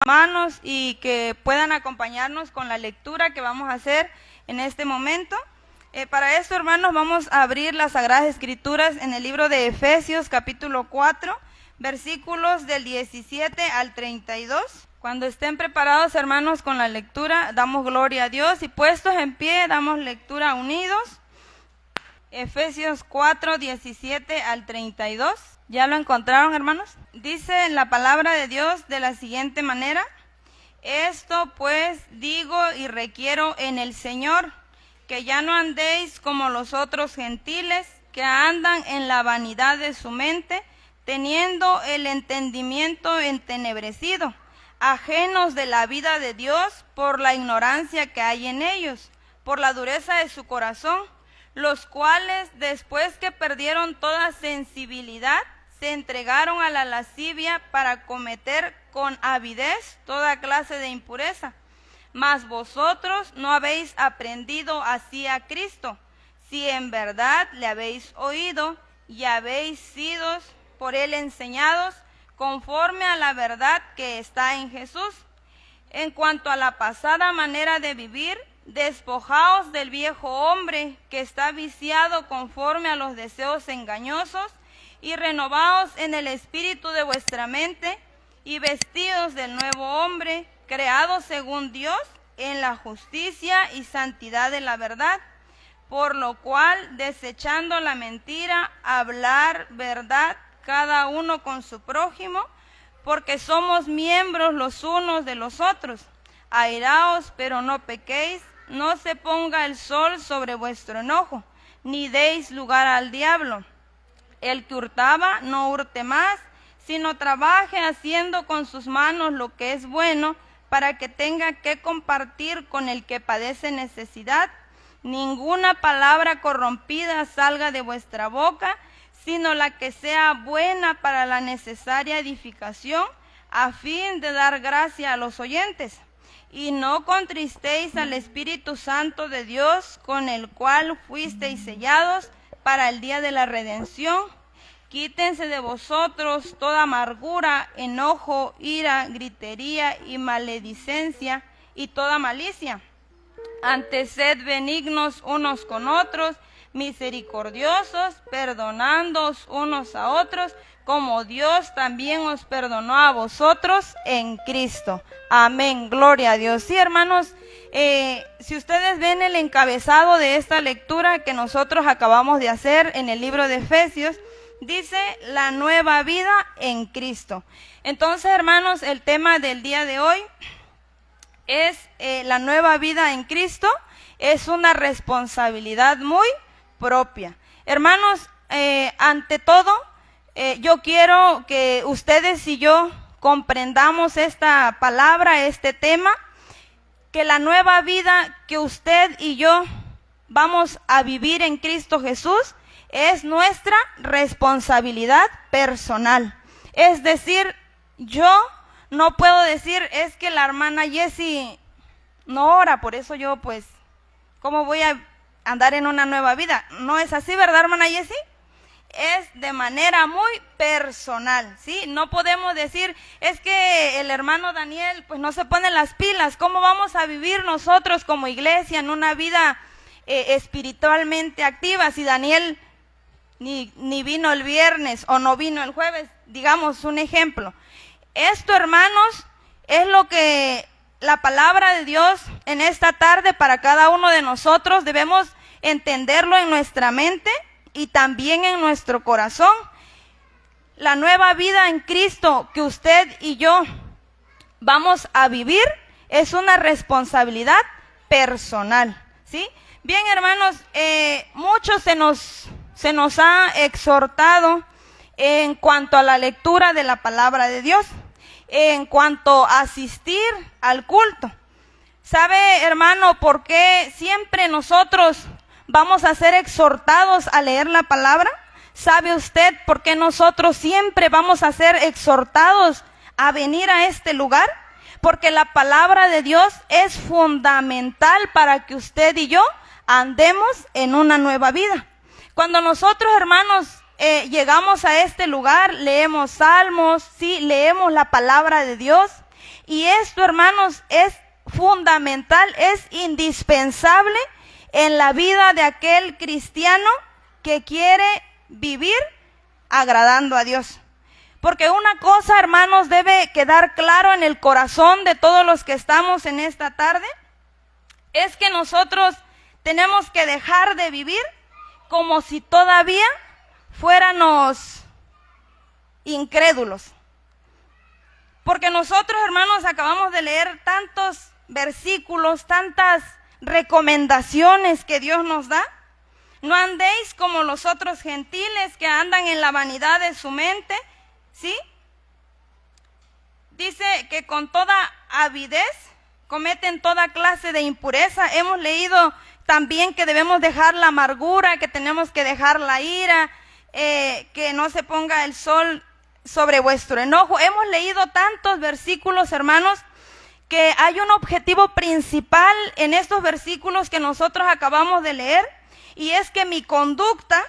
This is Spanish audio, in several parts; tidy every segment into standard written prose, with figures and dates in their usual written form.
manos y que puedan acompañarnos con la lectura que vamos a hacer en este momento. Para esto, hermanos, vamos a abrir las Sagradas Escrituras en el libro de Efesios, capítulo 4, versículos del 17 al 32. Cuando estén preparados, hermanos, con la lectura, damos gloria a Dios y puestos en pie, damos lectura unidos. Efesios 4, 17 al 32. ¿Ya lo encontraron, hermanos? Dice la palabra de Dios de la siguiente manera: esto pues digo y requiero en el Señor, que ya no andéis como los otros gentiles, que andan en la vanidad de su mente, teniendo el entendimiento entenebrecido, ajenos de la vida de Dios por la ignorancia que hay en ellos, por la dureza de su corazón, los cuales, después que perdieron toda sensibilidad, se entregaron a la lascivia para cometer con avidez toda clase de impureza. Mas vosotros no habéis aprendido así a Cristo, si en verdad le habéis oído y habéis sido por él enseñados conforme a la verdad que está en Jesús. En cuanto a la pasada manera de vivir, despojaos del viejo hombre que está viciado conforme a los deseos engañosos, y renovaos en el espíritu de vuestra mente, y vestidos del nuevo hombre, creado según Dios, en la justicia y santidad de la verdad. Por lo cual, desechando la mentira, hablar verdad cada uno con su prójimo, porque somos miembros los unos de los otros. Airaos, pero no pequéis, no se ponga el sol sobre vuestro enojo, ni deis lugar al diablo. El que hurtaba, no hurte más, sino trabaje haciendo con sus manos lo que es bueno, para que tenga que compartir con el que padece necesidad. Ninguna palabra corrompida salga de vuestra boca, sino la que sea buena para la necesaria edificación, a fin de dar gracia a los oyentes. Y no contristéis al Espíritu Santo de Dios, con el cual fuisteis sellados para el día de la redención. Quítense de vosotros toda amargura, enojo, ira, gritería y maledicencia y toda malicia. Antes sed benignos unos con otros, misericordiosos, perdonándoos unos a otros, como Dios también os perdonó a vosotros en Cristo. Amén, gloria a Dios. Sí, hermanos, si ustedes ven el encabezado de esta lectura que nosotros acabamos de hacer en el libro de Efesios, dice la nueva vida en Cristo. Entonces, hermanos, el tema del día de hoy es la nueva vida en Cristo. Es una responsabilidad muy propia. Hermanos, ante todo, yo quiero que ustedes y yo comprendamos esta palabra, este tema, que la nueva vida que usted y yo vamos a vivir en Cristo Jesús es nuestra responsabilidad personal. Es decir, yo no puedo decir, es que la hermana Jessie no ora, por eso yo pues, ¿cómo voy a andar en una nueva vida? No es así, ¿verdad, hermana Jessie? Es de manera muy personal, ¿sí? No podemos decir, es que el hermano Daniel pues no se pone las pilas. ¿Cómo vamos a vivir nosotros como iglesia en una vida espiritualmente activa si Daniel ni vino el viernes o no vino el jueves? Digamos un ejemplo. Esto, hermanos, es lo que la palabra de Dios en esta tarde para cada uno de nosotros debemos entenderlo en nuestra mente y también en nuestro corazón. La nueva vida en Cristo que usted y yo vamos a vivir es una responsabilidad personal, ¿sí? Bien, hermanos, mucho se nos ha exhortado en cuanto a la lectura de la palabra de Dios, en cuanto a asistir al culto. ¿Sabe, hermano, por qué siempre nosotros vamos a ser exhortados a leer la palabra? ¿Sabe usted por qué nosotros siempre vamos a ser exhortados a venir a este lugar? Porque la palabra de Dios es fundamental para que usted y yo andemos en una nueva vida. Cuando nosotros, hermanos, llegamos a este lugar, leemos salmos, sí, leemos la palabra de Dios, Y esto, hermanos, es fundamental, es indispensable en la vida de aquel cristiano que quiere vivir agradando a Dios. Porque una cosa, hermanos, debe quedar claro en el corazón de todos los que estamos en esta tarde, es que nosotros tenemos que dejar de vivir como si todavía fuéramos incrédulos. Porque nosotros, hermanos, acabamos de leer tantos versículos, tantas recomendaciones que Dios nos da. No andéis como los otros gentiles que andan en la vanidad de su mente, ¿sí? Dice que con toda avidez cometen toda clase de impureza. Hemos leído también que debemos dejar la amargura, que tenemos que dejar la ira, que no se ponga el sol sobre vuestro enojo. Hemos leído tantos versículos, hermanos, que hay un objetivo principal en estos versículos que nosotros acabamos de leer, y es que mi conducta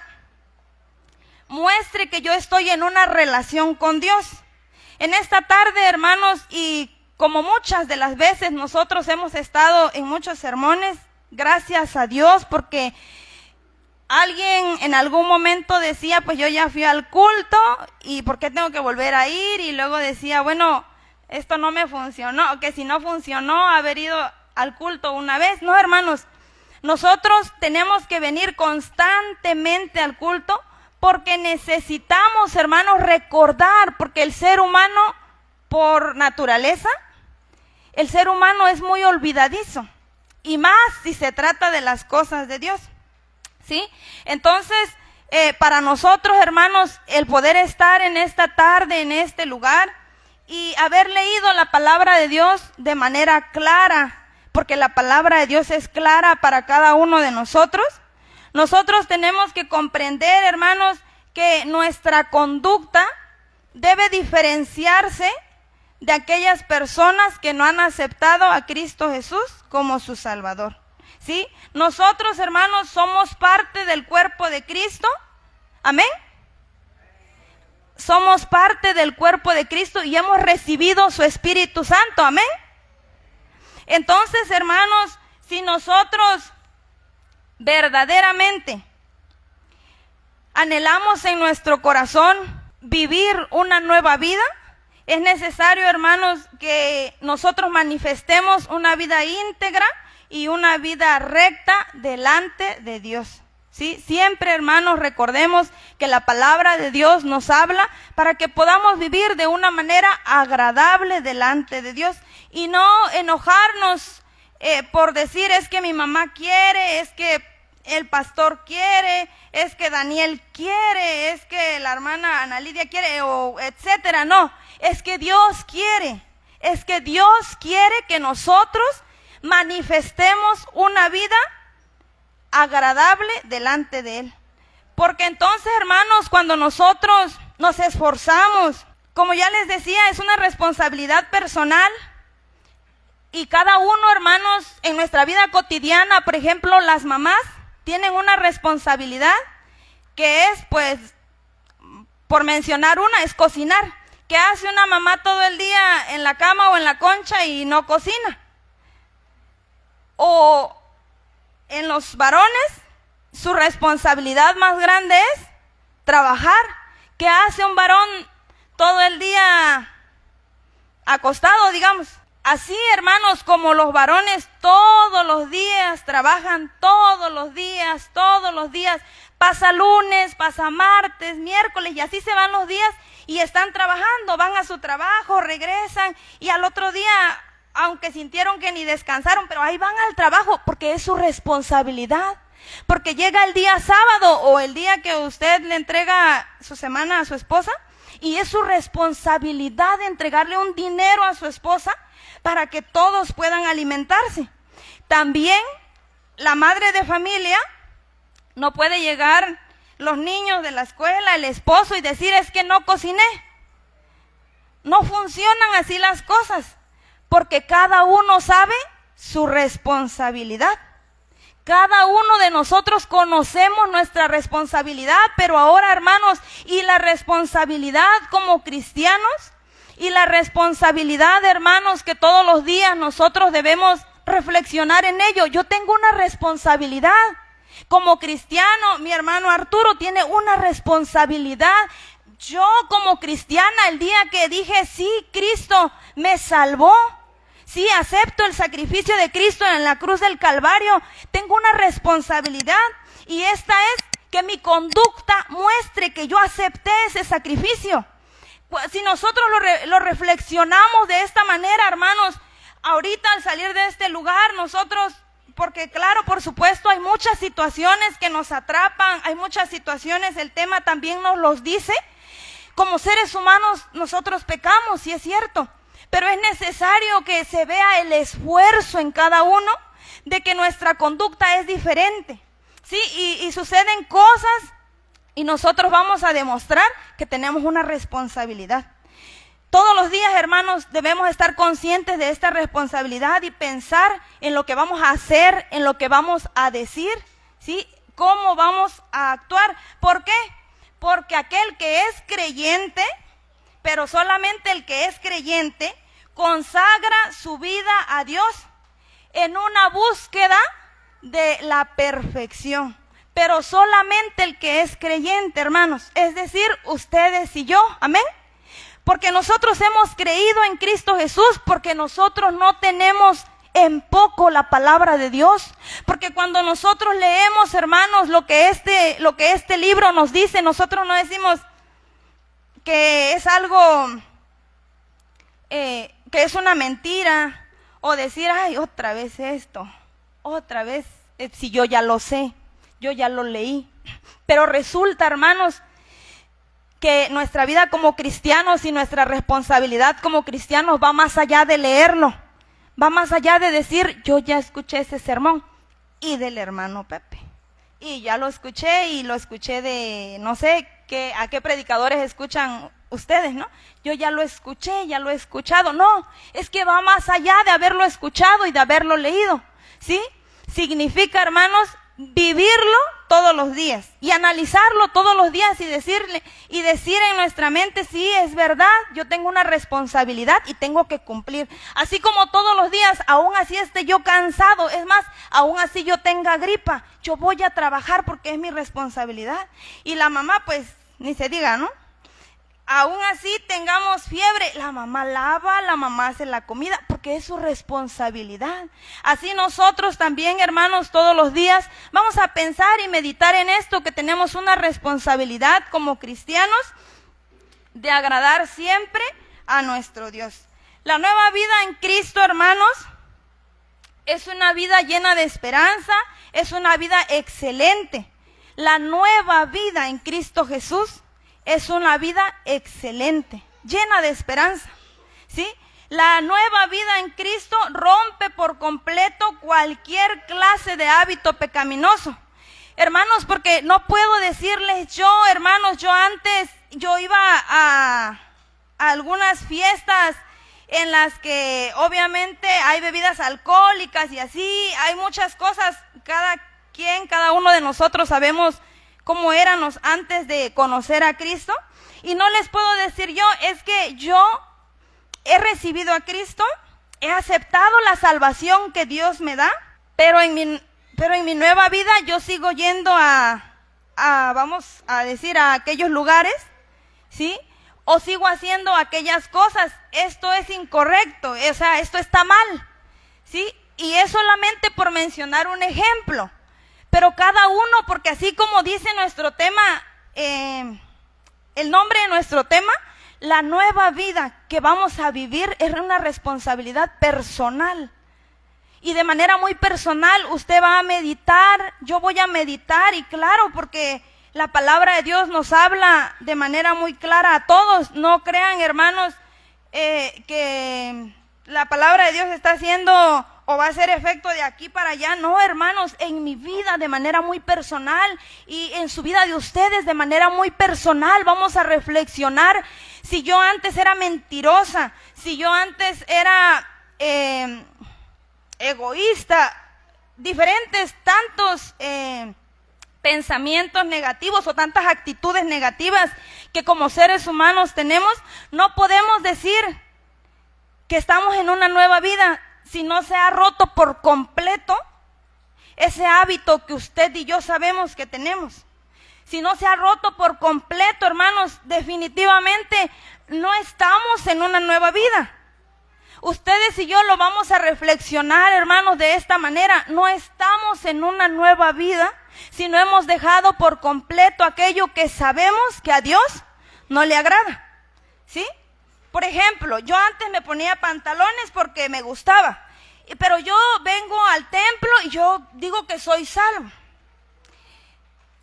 muestre que yo estoy en una relación con Dios. En esta tarde, hermanos, y como muchas de las veces nosotros hemos estado en muchos sermones, gracias a Dios, porque alguien en algún momento decía, pues yo ya fui al culto y ¿por qué tengo que volver a ir? Y luego decía, bueno, esto no me funcionó, que si no funcionó haber ido al culto una vez. No, hermanos, nosotros tenemos que venir constantemente al culto porque necesitamos, hermanos, recordar, porque el ser humano, por naturaleza, el ser humano es muy olvidadizo, y más si se trata de las cosas de Dios, ¿sí? Entonces, para nosotros, hermanos, el poder estar en esta tarde, en este lugar, y haber leído la palabra de Dios de manera clara, porque la palabra de Dios es clara para cada uno de nosotros. Nosotros tenemos que comprender, hermanos, que nuestra conducta debe diferenciarse de aquellas personas que no han aceptado a Cristo Jesús como su Salvador, ¿sí? Nosotros, hermanos, somos parte del cuerpo de Cristo. ¿Amén? Somos parte del cuerpo de Cristo y hemos recibido su Espíritu Santo. ¿Amén? Entonces, hermanos, si nosotros verdaderamente anhelamos en nuestro corazón vivir una nueva vida, es necesario, hermanos, que nosotros manifestemos una vida íntegra y una vida recta delante de Dios, ¿sí? Siempre, hermanos, recordemos que la palabra de Dios nos habla para que podamos vivir de una manera agradable delante de Dios y no enojarnos por decir, es que mi mamá quiere, es que el pastor quiere, es que Daniel quiere, es que la hermana Ana Lidia quiere, o etcétera. No, es que Dios quiere, que nosotros manifestemos una vida agradable delante de Él. Porque entonces, hermanos, cuando nosotros nos esforzamos, como ya les decía, es una responsabilidad personal. Y cada uno, hermanos, en nuestra vida cotidiana, por ejemplo, las mamás tienen una responsabilidad que es, pues, por mencionar una, es cocinar. ¿Qué hace una mamá todo el día en la cama o en la concha y no cocina? O en los varones, su responsabilidad más grande es trabajar. ¿Qué hace un varón todo el día acostado, digamos? Así, hermanos, como los varones todos los días trabajan, todos los días, pasa lunes, pasa martes, miércoles, y así se van los días y están trabajando, van a su trabajo, regresan, y al otro día, aunque sintieron que ni descansaron, pero ahí van al trabajo, porque es su responsabilidad. Porque llega el día sábado o el día que usted le entrega su semana a su esposa, y es su responsabilidad de entregarle un dinero a su esposa para que todos puedan alimentarse. También la madre de familia no puede llegar los niños de la escuela, el esposo, y decir, es que no cociné. No funcionan así las cosas, porque cada uno sabe su responsabilidad. Cada uno de nosotros conocemos nuestra responsabilidad, pero ahora, hermanos, y la responsabilidad como cristianos, Y la responsabilidad, hermanos, que todos los días nosotros debemos reflexionar en ello. Yo tengo una responsabilidad. Como cristiano, mi hermano Arturo tiene una responsabilidad. Yo como cristiana, el día que dije, sí, Cristo me salvó, sí, acepto el sacrificio de Cristo en la cruz del Calvario, tengo una responsabilidad, y esta es que mi conducta muestre que yo acepté ese sacrificio. Pues, si nosotros lo reflexionamos de esta manera, hermanos, ahorita al salir de este lugar, nosotros, porque claro, por supuesto, hay muchas situaciones que nos atrapan, hay muchas situaciones, el tema también nos los dice. Como seres humanos nosotros pecamos, sí es cierto, pero es necesario que se vea el esfuerzo en cada uno de que nuestra conducta es diferente, ¿sí? Y suceden cosas y nosotros vamos a demostrar que tenemos una responsabilidad. Todos los días, hermanos, debemos estar conscientes de esta responsabilidad y pensar en lo que vamos a hacer, en lo que vamos a decir, ¿sí? Cómo vamos a actuar. ¿Por qué? Porque aquel que es creyente, pero solamente el que es creyente, consagra su vida a Dios en una búsqueda de la perfección. Pero solamente el que es creyente, hermanos, es decir, ustedes y yo, amén. Porque nosotros hemos creído en Cristo Jesús, porque nosotros no tenemos en poco la palabra de Dios, porque cuando nosotros leemos, hermanos, lo que este libro nos dice, nosotros no decimos que es algo, que es una mentira, o decir, ay, otra vez esto, otra vez, si yo ya lo sé, yo ya lo leí. Pero resulta, hermanos, que nuestra vida como cristianos y nuestra responsabilidad como cristianos va más allá de leerlo. Va más allá de decir, yo ya escuché ese sermón, y del hermano Pepe, y ya lo escuché, y lo escuché de, no sé, a qué predicadores escuchan ustedes, ¿no? Yo ya lo escuché, ya lo he escuchado. No, es que va más allá de haberlo escuchado y de haberlo leído, ¿sí? Significa, hermanos, vivirlo todos los días y analizarlo todos los días y decir en nuestra mente, sí, es verdad, yo tengo una responsabilidad y tengo que cumplir. Así como todos los días, aún así esté yo cansado, es más, aún así yo tenga gripa, yo voy a trabajar porque es mi responsabilidad. Y la mamá, pues, ni se diga, ¿no? Aún así tengamos fiebre, la mamá lava, la mamá hace la comida, porque es su responsabilidad. Así nosotros también, hermanos, todos los días vamos a pensar y meditar en esto, que tenemos una responsabilidad como cristianos de agradar siempre a nuestro Dios. La nueva vida en Cristo, hermanos, es una vida llena de esperanza, es una vida excelente. La nueva vida en Cristo Jesús es una vida excelente, llena de esperanza, ¿sí? La nueva vida en Cristo rompe por completo cualquier clase de hábito pecaminoso. Hermanos, porque no puedo decirles yo, hermanos, yo antes, yo iba a algunas fiestas en las que obviamente hay bebidas alcohólicas y así, hay muchas cosas, cada uno de nosotros sabemos cómo éramos antes de conocer a Cristo, y no les puedo decir yo, es que yo he recibido a Cristo, he aceptado la salvación que Dios me da, pero en mi nueva vida yo sigo yendo vamos a decir, a aquellos lugares, ¿sí? O sigo haciendo aquellas cosas. Esto es incorrecto, o sea, esto está mal, ¿sí? Y es solamente por mencionar un ejemplo. Pero cada uno, porque así como dice nuestro tema, el nombre de nuestro tema, la nueva vida que vamos a vivir es una responsabilidad personal. Y de manera muy personal usted va a meditar, yo voy a meditar, y claro, porque la palabra de Dios nos habla de manera muy clara a todos. No crean, hermanos, que la palabra de Dios está haciendo o va a hacer efecto de aquí para allá. No, hermanos, en mi vida de manera muy personal y en su vida de ustedes de manera muy personal vamos a reflexionar. Si yo antes era mentirosa, si yo antes era egoísta, diferentes tantos pensamientos negativos o tantas actitudes negativas que como seres humanos tenemos, no podemos decir que estamos en una nueva vida si no se ha roto por completo ese hábito que usted y yo sabemos que tenemos. Si no se ha roto por completo, hermanos, definitivamente no estamos en una nueva vida. Ustedes y yo lo vamos a reflexionar, hermanos, de esta manera. No estamos en una nueva vida si no hemos dejado por completo aquello que sabemos que a Dios no le agrada, ¿sí? Por ejemplo, yo antes me ponía pantalones porque me gustaba, pero yo vengo al templo y yo digo que soy salvo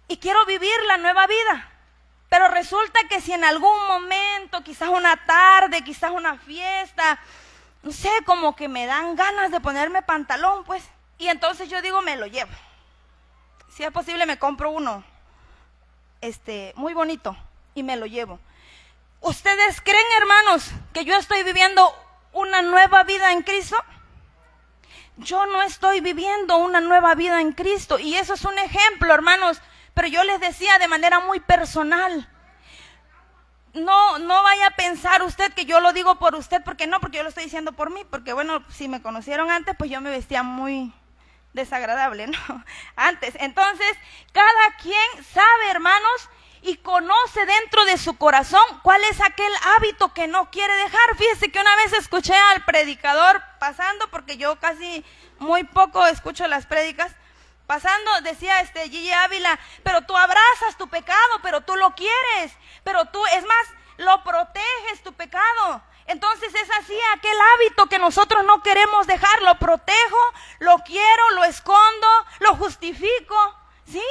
y quiero vivir la nueva vida. Pero resulta que si en algún momento, quizás una tarde, quizás una fiesta, no sé, como que me dan ganas de ponerme pantalón, pues, y entonces yo digo, me lo llevo. Si es posible, me compro uno, muy bonito, y me lo llevo. ¿Ustedes creen, hermanos, que yo estoy viviendo una nueva vida en Cristo? Yo no estoy viviendo una nueva vida en Cristo, y eso es un ejemplo, hermanos, pero yo les decía de manera muy personal. No vaya a pensar usted que yo lo digo por usted, porque yo lo estoy diciendo por mí, porque bueno, si me conocieron antes, pues yo me vestía muy desagradable, ¿no? Antes. Entonces, cada quien sabe, hermanos, y conoce dentro de su corazón cuál es aquel hábito que no quiere dejar. Fíjese que una vez escuché al predicador pasando, porque yo casi muy poco escucho las prédicas, pasando, decía Gigi Ávila, pero tú abrazas tu pecado, pero tú lo quieres, pero tú, es más, lo proteges tu pecado. Entonces es así, aquel hábito que nosotros no queremos dejar, lo protejo, lo quiero, lo escondo, lo justifico, ¿sí?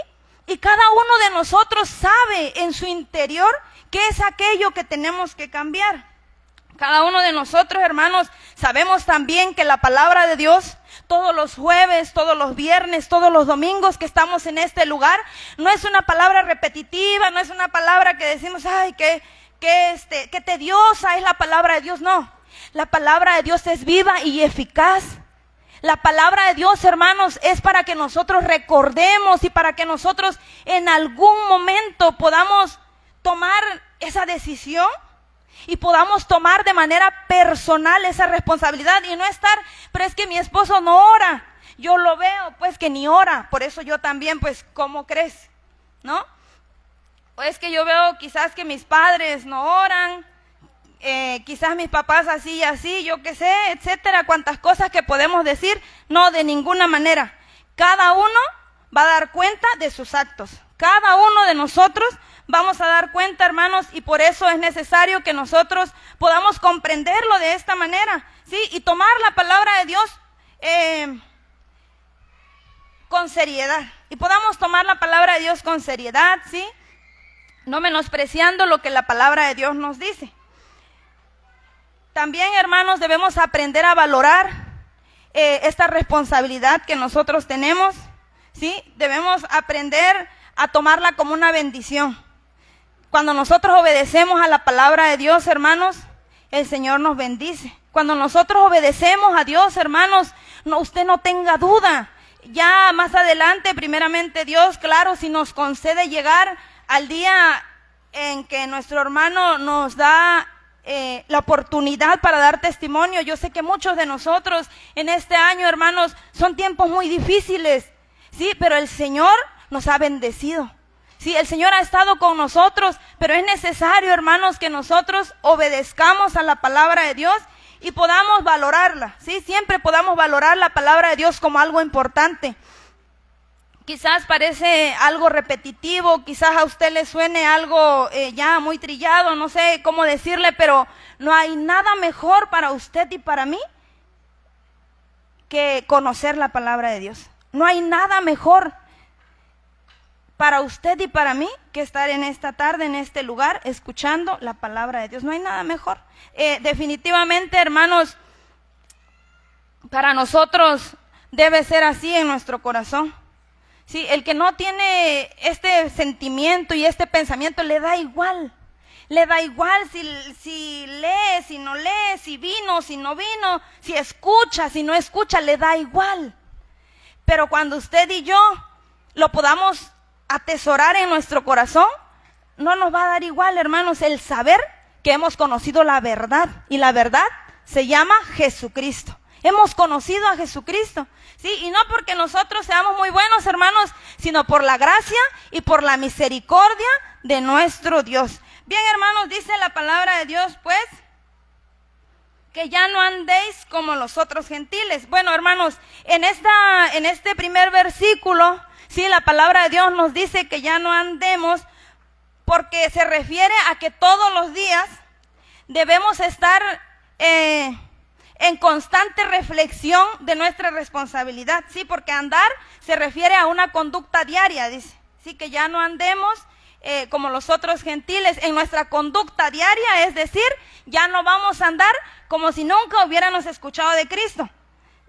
Y cada uno de nosotros sabe en su interior qué es aquello que tenemos que cambiar. Cada uno de nosotros, hermanos, sabemos también que la palabra de Dios, todos los jueves, todos los viernes, todos los domingos que estamos en este lugar, no es una palabra repetitiva, no es una palabra que decimos, ay, qué tediosa es la palabra de Dios. No, la palabra de Dios es viva y eficaz. La palabra de Dios, hermanos, es para que nosotros recordemos y para que nosotros en algún momento podamos tomar esa decisión y podamos tomar de manera personal esa responsabilidad y no estar, pero es que mi esposo no ora, yo lo veo pues que ni ora, por eso yo también, pues, ¿cómo crees? ¿No? O es que yo veo quizás que mis padres no oran, quizás mis papás así y así, yo qué sé, etcétera, cuantas cosas que podemos decir. No, de ninguna manera. Cada uno va a dar cuenta de sus actos. Cada uno de nosotros vamos a dar cuenta, hermanos, y por eso es necesario que nosotros podamos comprenderlo de esta manera, ¿sí? Y tomar la palabra de Dios con seriedad. Y podamos tomar la palabra de Dios con seriedad, ¿sí? No menospreciando lo que la palabra de Dios nos dice. También, hermanos, debemos aprender a valorar esta responsabilidad que nosotros tenemos, ¿sí? Debemos aprender a tomarla como una bendición. Cuando nosotros obedecemos a la palabra de Dios, hermanos, el Señor nos bendice. Cuando nosotros obedecemos a Dios, hermanos, usted no tenga duda. Ya más adelante, primeramente Dios, claro, si nos concede llegar al día en que nuestro hermano nos da la oportunidad para dar testimonio. Yo sé que muchos de nosotros en este año, hermanos, son tiempos muy difíciles, sí, pero el Señor nos ha bendecido. Sí, el Señor ha estado con nosotros, pero es necesario, hermanos, que nosotros obedezcamos a la palabra de Dios y podamos valorarla, ¿sí? Siempre podamos valorar la palabra de Dios como algo importante. Quizás parece algo repetitivo, quizás a usted le suene algo ya muy trillado, no sé cómo decirle, pero no hay nada mejor para usted y para mí que conocer la palabra de Dios. No hay nada mejor para usted y para mí que estar en esta tarde, en este lugar, escuchando la palabra de Dios. No hay nada mejor. Definitivamente, hermanos, para nosotros debe ser así en nuestro corazón. Sí, el que no tiene este sentimiento y este pensamiento le da igual si lee, si no lee, si vino, si no vino, si escucha, si no escucha, le da igual. Pero cuando usted y yo lo podamos atesorar en nuestro corazón, no nos va a dar igual, hermanos, el saber que hemos conocido la verdad. Y la verdad se llama Jesucristo. Hemos conocido a Jesucristo, ¿sí? Y no porque nosotros seamos muy buenos, hermanos, sino por la gracia y por la misericordia de nuestro Dios. Bien, hermanos, dice la palabra de Dios, pues, que ya no andéis como los otros gentiles. Bueno, hermanos, en este primer versículo, sí, la palabra de Dios nos dice que ya no andemos, porque se refiere a que todos los días debemos estar en constante reflexión de nuestra responsabilidad, sí, porque andar se refiere a una conducta diaria, dice, sí, que ya no andemos como los otros gentiles en nuestra conducta diaria, es decir, ya no vamos a andar como si nunca hubiéramos escuchado de Cristo,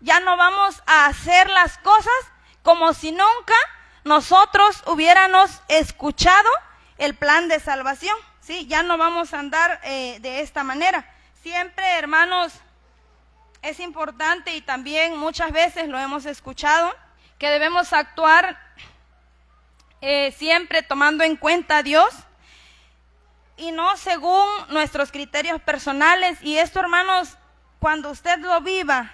ya no vamos a hacer las cosas como si nunca nosotros hubiéramos escuchado el plan de salvación, sí, ya no vamos a andar de esta manera. Siempre, hermanos, es importante, y también muchas veces lo hemos escuchado, que debemos actuar siempre tomando en cuenta a Dios y no según nuestros criterios personales. Y esto, hermanos, cuando usted lo viva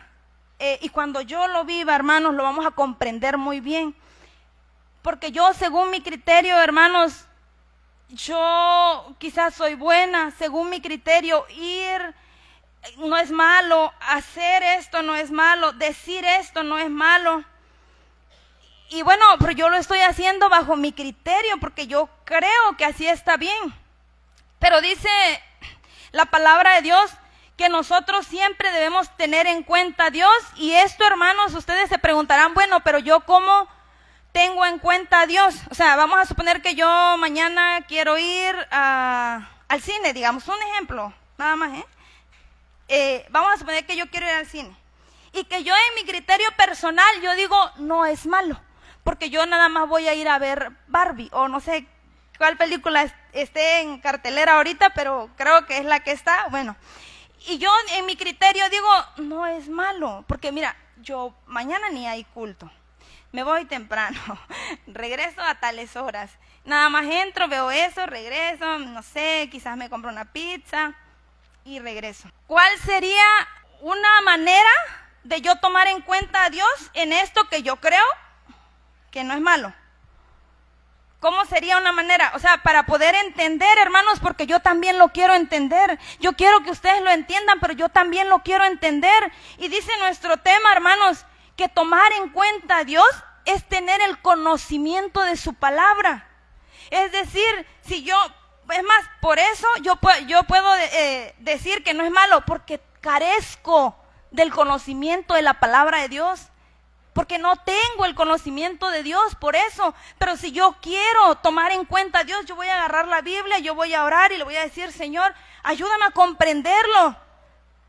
y cuando yo lo viva, hermanos, lo vamos a comprender muy bien. Porque yo, según mi criterio, hermanos, yo quizás soy buena, según mi criterio, ir no es malo, hacer esto no es malo, decir esto no es malo. Y bueno, pero yo lo estoy haciendo bajo mi criterio porque yo creo que así está bien. Pero dice la palabra de Dios que nosotros siempre debemos tener en cuenta a Dios. Y esto, hermanos, ustedes se preguntarán, bueno, pero yo ¿cómo tengo en cuenta a Dios? O sea, vamos a suponer que yo mañana quiero ir al cine, digamos, un ejemplo, nada más, vamos a suponer que yo quiero ir al cine y que yo en mi criterio personal yo digo no es malo, porque yo nada más voy a ir a ver Barbie o no sé cuál película esté en cartelera ahorita, pero creo que es la que está, bueno, y yo en mi criterio digo no es malo, porque mira, yo mañana ni hay culto, me voy temprano, regreso a tales horas, nada más entro, veo eso, regreso, no sé, quizás me compro una pizza y regreso. ¿Cuál sería una manera de yo tomar en cuenta a Dios en esto que yo creo que no es malo? ¿Cómo sería una manera? O sea, para poder entender, hermanos, porque yo también lo quiero entender. Yo quiero que ustedes lo entiendan, pero yo también lo quiero entender. Y dice nuestro tema, hermanos, que tomar en cuenta a Dios es tener el conocimiento de su palabra. Es decir, si yo... Es más, por eso yo puedo decir que no es malo, porque carezco del conocimiento de la palabra de Dios, porque no tengo el conocimiento de Dios, por eso. Pero si yo quiero tomar en cuenta a Dios, yo voy a agarrar la Biblia, yo voy a orar y le voy a decir, Señor, ayúdame a comprenderlo,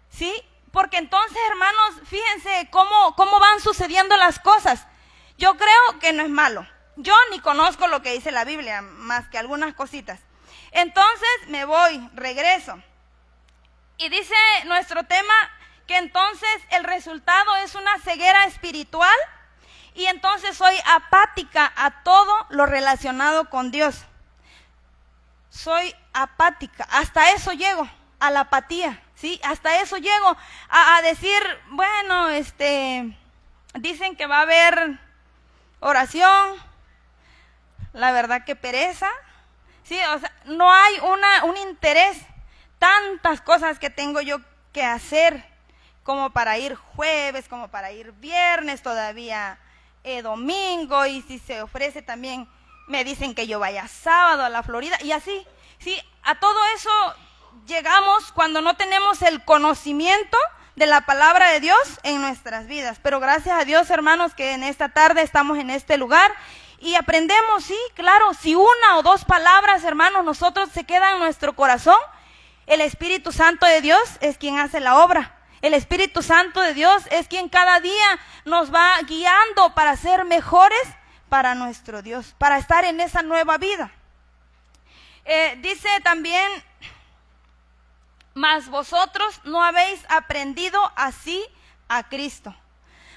¿sí? Porque entonces, hermanos, fíjense cómo van sucediendo las cosas. Yo creo que no es malo. Yo ni conozco lo que dice la Biblia, más que algunas cositas. Entonces me voy, regreso. Y dice nuestro tema que entonces el resultado es una ceguera espiritual y entonces soy apática a todo lo relacionado con Dios. Soy apática, hasta eso llego, a la apatía, ¿sí? Hasta eso llego a decir, bueno, dicen que va a haber oración, la verdad que pereza. Sí, o sea, no hay un interés, tantas cosas que tengo yo que hacer, como para ir jueves, como para ir viernes, todavía domingo, y si se ofrece también, me dicen que yo vaya sábado a la Florida, y así, sí, a todo eso llegamos cuando no tenemos el conocimiento de la palabra de Dios en nuestras vidas. Pero gracias a Dios, hermanos, que en esta tarde estamos en este lugar, y aprendemos, sí, claro, si una o dos palabras, hermanos, nosotros se quedan en nuestro corazón, el Espíritu Santo de Dios es quien hace la obra. El Espíritu Santo de Dios es quien cada día nos va guiando para ser mejores para nuestro Dios, para estar en esa nueva vida. Dice también, mas vosotros no habéis aprendido así a Cristo.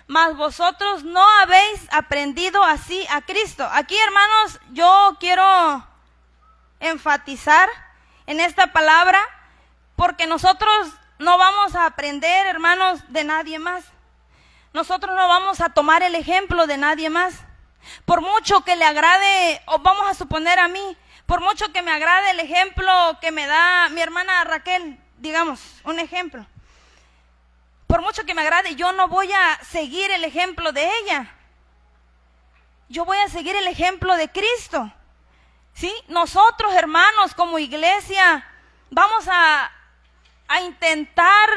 mas vosotros no habéis aprendido así a Cristo. Aquí, hermanos, yo quiero enfatizar en esta palabra, porque nosotros no vamos a aprender, hermanos, de nadie más. Nosotros no vamos a tomar el ejemplo de nadie más. Por mucho que le agrade, o vamos a suponer a mí, por mucho que me agrade el ejemplo que me da mi hermana Raquel, digamos, un ejemplo. Por mucho que me agrade, yo no voy a seguir el ejemplo de ella. Yo voy a seguir el ejemplo de Cristo. ¿Sí? Nosotros, hermanos, como iglesia, vamos a intentar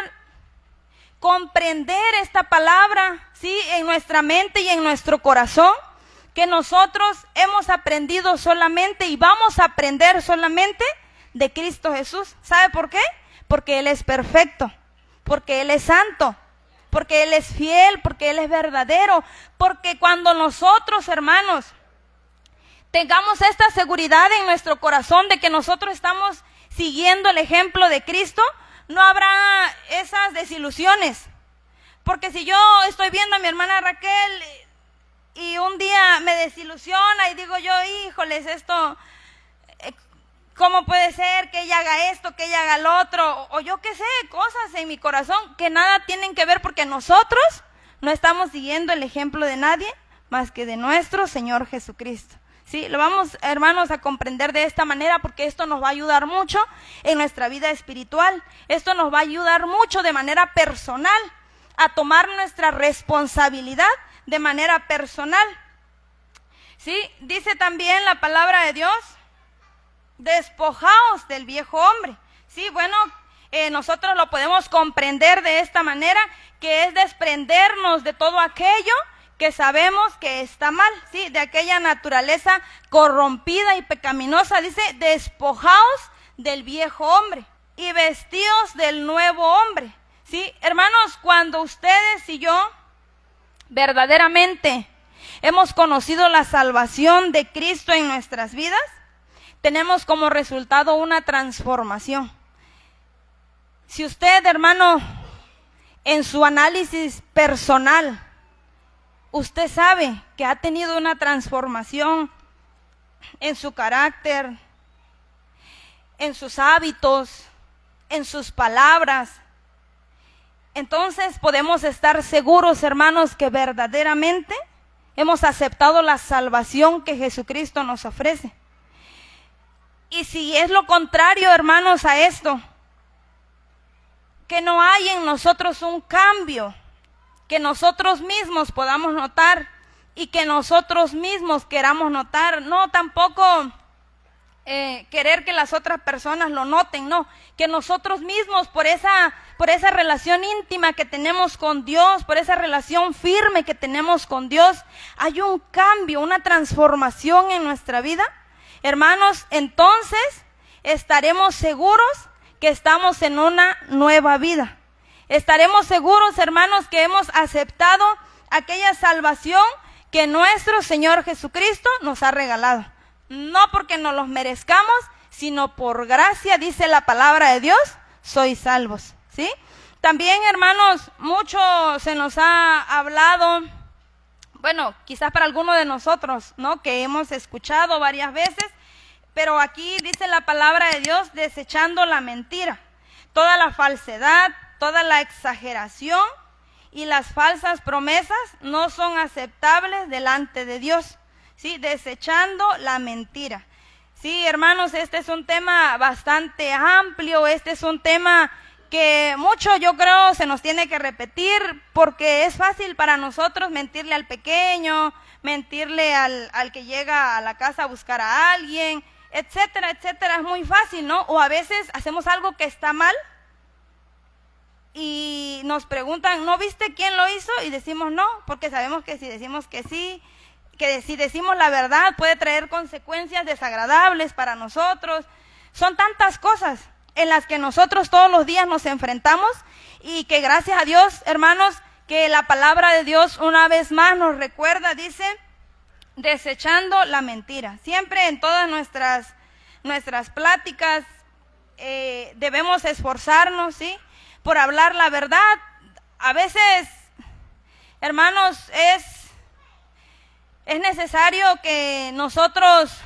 comprender esta palabra, ¿sí? En nuestra mente y en nuestro corazón, que nosotros hemos aprendido solamente y vamos a aprender solamente de Cristo Jesús. ¿Sabe por qué? Porque Él es perfecto, porque Él es santo, porque Él es fiel, porque Él es verdadero, porque cuando nosotros, hermanos, tengamos esta seguridad en nuestro corazón de que nosotros estamos siguiendo el ejemplo de Cristo, no habrá esas desilusiones. Porque si yo estoy viendo a mi hermana Raquel y un día me desilusiona y digo yo, híjoles, esto, ¿cómo puede ser que ella haga esto, que ella haga lo otro? O yo qué sé, cosas en mi corazón que nada tienen que ver, porque nosotros no estamos siguiendo el ejemplo de nadie más que de nuestro Señor Jesucristo. Sí, lo vamos, hermanos, a comprender de esta manera, porque esto nos va a ayudar mucho en nuestra vida espiritual. Esto nos va a ayudar mucho de manera personal a tomar nuestra responsabilidad de manera personal. Sí, dice también la palabra de Dios, despojaos del viejo hombre. Sí, bueno, nosotros lo podemos comprender de esta manera, que es desprendernos de todo aquello que sabemos que está mal, ¿sí? De aquella naturaleza corrompida y pecaminosa. Dice, despojaos del viejo hombre y vestíos del nuevo hombre, ¿sí? Hermanos, cuando ustedes y yo verdaderamente hemos conocido la salvación de Cristo en nuestras vidas, tenemos como resultado una transformación. Si usted, hermano, en su análisis personal, usted sabe que ha tenido una transformación en su carácter, en sus hábitos, en sus palabras, entonces podemos estar seguros, hermanos, que verdaderamente hemos aceptado la salvación que Jesucristo nos ofrece. Y si es lo contrario, hermanos, a esto, que no hay en nosotros un cambio, que nosotros mismos podamos notar y que nosotros mismos queramos notar, no tampoco querer que las otras personas lo noten, no, que nosotros mismos por esa relación íntima que tenemos con Dios, por esa relación firme que tenemos con Dios, hay un cambio, una transformación en nuestra vida, hermanos, entonces estaremos seguros que estamos en una nueva vida. Estaremos seguros, hermanos, que hemos aceptado aquella salvación que nuestro Señor Jesucristo nos ha regalado. No porque nos los merezcamos, sino por gracia, dice la palabra de Dios, sois salvos, ¿sí? También, hermanos, mucho se nos ha hablado, bueno, quizás para algunos de nosotros, ¿no? Que hemos escuchado varias veces, pero aquí dice la palabra de Dios, desechando la mentira, toda la falsedad, toda la exageración y las falsas promesas no son aceptables delante de Dios, ¿sí? Desechando la mentira. Sí, hermanos, este es un tema bastante amplio, este es un tema que mucho yo creo se nos tiene que repetir, porque es fácil para nosotros mentirle al pequeño, mentirle al que llega a la casa a buscar a alguien, etcétera, etcétera, es muy fácil, ¿no? O a veces hacemos algo que está mal y nos preguntan, ¿no viste quién lo hizo? Y decimos no, porque sabemos que si decimos que sí, que si decimos la verdad puede traer consecuencias desagradables para nosotros. Son tantas cosas en las que nosotros todos los días nos enfrentamos y que gracias a Dios, hermanos, que la palabra de Dios una vez más nos recuerda, dice, desechando la mentira. Siempre en todas nuestras pláticas debemos esforzarnos, ¿sí? Por hablar la verdad. A veces Hermanos, es necesario que nosotros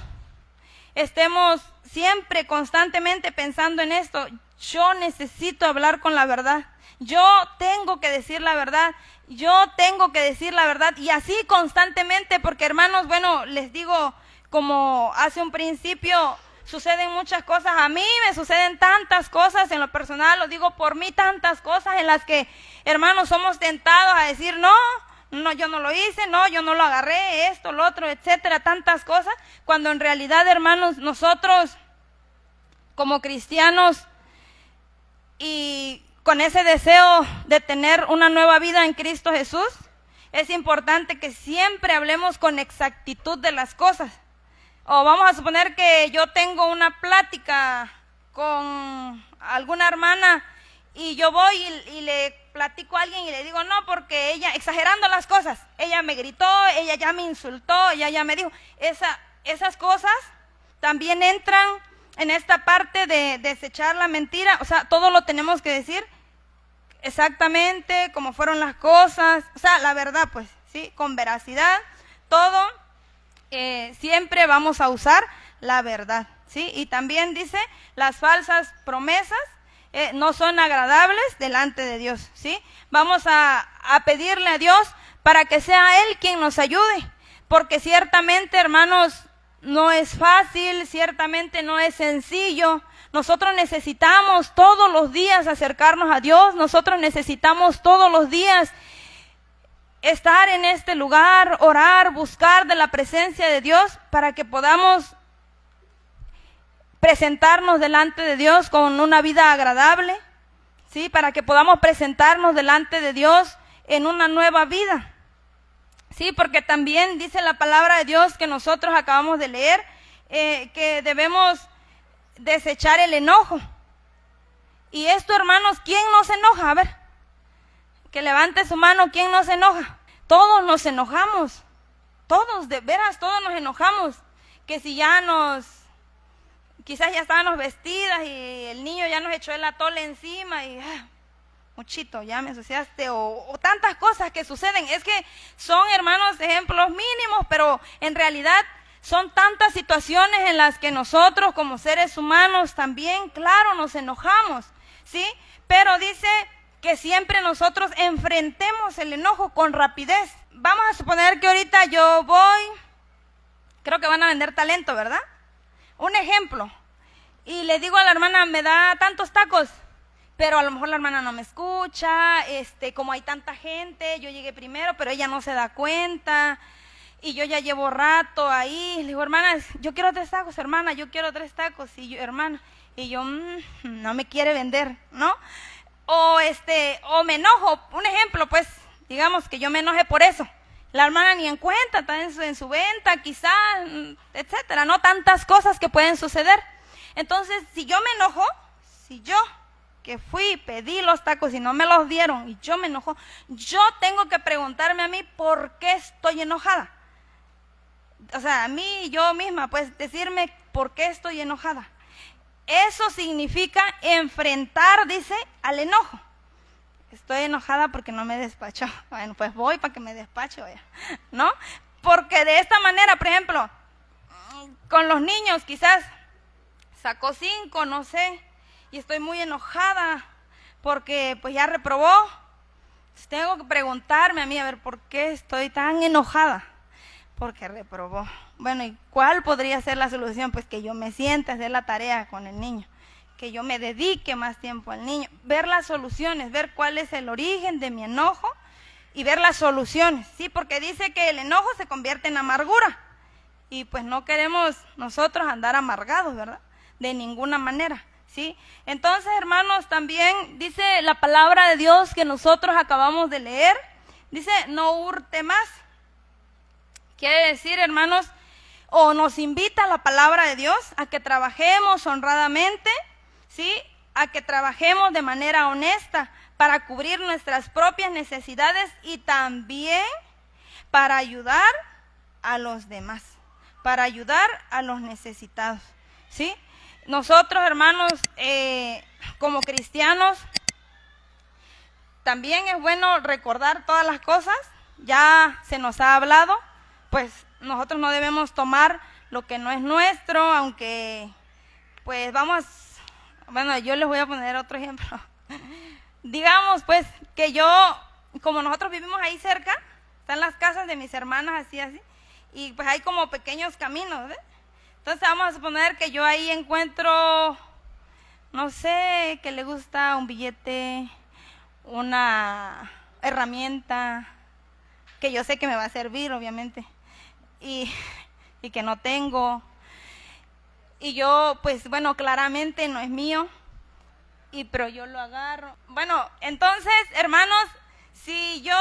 estemos siempre, constantemente pensando en esto. Yo necesito hablar con la verdad. Yo tengo que decir la verdad. Yo tengo que decir la verdad. Y así constantemente, porque hermanos, bueno, les digo, como hace un principio, suceden muchas cosas. A mí me suceden tantas cosas en lo personal, lo digo por mí, tantas cosas en las que, hermanos, somos tentados a decir, no, yo no lo hice, no, yo no lo agarré, esto, lo otro, etcétera, tantas cosas, cuando en realidad, hermanos, nosotros como cristianos y con ese deseo de tener una nueva vida en Cristo Jesús, es importante que siempre hablemos con exactitud de las cosas. O vamos a suponer que yo tengo una plática con alguna hermana y yo voy y le platico a alguien y le digo, no, porque ella, exagerando las cosas, ella me gritó, ella ya me insultó, ella ya me dijo, esas cosas también entran en esta parte de desechar la mentira. O sea, todo lo tenemos que decir exactamente como fueron las cosas, o sea, la verdad, pues, sí, con veracidad, todo, siempre vamos a usar la verdad, sí. Y también dice, las falsas promesas no son agradables delante de Dios, sí. Vamos a pedirle a Dios para que sea Él quien nos ayude, porque ciertamente, hermanos, no es fácil, ciertamente no es sencillo. Nosotros necesitamos todos los días acercarnos a Dios, nosotros necesitamos todos los días estar en este lugar, orar, buscar de la presencia de Dios para que podamos presentarnos delante de Dios con una vida agradable, ¿sí? Para que podamos presentarnos delante de Dios en una nueva vida, ¿sí? Porque también dice la palabra de Dios que nosotros acabamos de leer, que debemos desechar el enojo. Y esto, hermanos, ¿quién no se enoja? A ver, que levante su mano, ¿quién no se enoja? Todos nos enojamos, todos, de veras, todos nos enojamos. Que si quizás ya estábamos vestidas y el niño ya nos echó el atole encima y muchito, ya me ensuciaste, o tantas cosas que suceden. Es que son, hermanos, ejemplos mínimos, pero en realidad son tantas situaciones en las que nosotros como seres humanos también, claro, nos enojamos, ¿sí? Pero dice que siempre nosotros enfrentemos el enojo con rapidez. Vamos a suponer que ahorita yo voy, creo que van a vender talento, ¿verdad? Un ejemplo, y le digo a la hermana, me da tantos tacos, pero a lo mejor la hermana no me escucha, como hay tanta gente, yo llegué primero, pero ella no se da cuenta, y yo ya llevo rato ahí. Le digo, hermana, yo quiero 3 tacos, hermana, yo quiero 3 tacos, y yo, hermana, y yo, no me quiere vender, ¿no? O me enojo, un ejemplo, pues, digamos que yo me enoje por eso. La hermana ni en cuenta, está en su venta, quizás, etcétera, ¿no? Tantas cosas que pueden suceder. Entonces, si yo me enojo, si yo que fui, pedí los tacos y no me los dieron y yo me enojo, yo tengo que preguntarme a mí por qué estoy enojada. O sea, a mí, yo misma, pues, decirme por qué estoy enojada. Eso significa enfrentar, dice, al enojo. Estoy enojada porque no me despachó. Bueno, pues voy para que me despache, ¿no? Porque de esta manera, por ejemplo, con los niños quizás sacó 5, no sé, y estoy muy enojada porque pues ya reprobó. Entonces, tengo que preguntarme a mí, a ver, ¿por qué estoy tan enojada? Porque reprobó. Bueno, ¿y cuál podría ser la solución? Pues que yo me siente a hacer la tarea con el niño, que yo me dedique más tiempo al niño, ver las soluciones, ver cuál es el origen de mi enojo y ver las soluciones, ¿sí? Porque dice que el enojo se convierte en amargura y pues no queremos nosotros andar amargados, ¿verdad? De ninguna manera, ¿sí? Entonces, hermanos, también dice la palabra de Dios que nosotros acabamos de leer, dice, no hurte más. Quiere decir, hermanos, o nos invita la palabra de Dios a que trabajemos honradamente, ¿sí? A que trabajemos de manera honesta para cubrir nuestras propias necesidades y también para ayudar a los demás, para ayudar a los necesitados, ¿sí? Nosotros, hermanos, como cristianos, también es bueno recordar todas las cosas ya se nos ha hablado, pues nosotros no debemos tomar lo que no es nuestro, aunque pues bueno, yo les voy a poner otro ejemplo. Digamos pues que como nosotros vivimos ahí cerca, están las casas de mis hermanas así, y pues hay como pequeños caminos, ¿ves? Entonces vamos a suponer que yo ahí encuentro, no sé, que le gusta un billete, una herramienta, que yo sé que me va a servir, obviamente, y que no tengo, y yo, pues bueno, claramente no es mío, pero yo lo agarro. Bueno, entonces, hermanos, si yo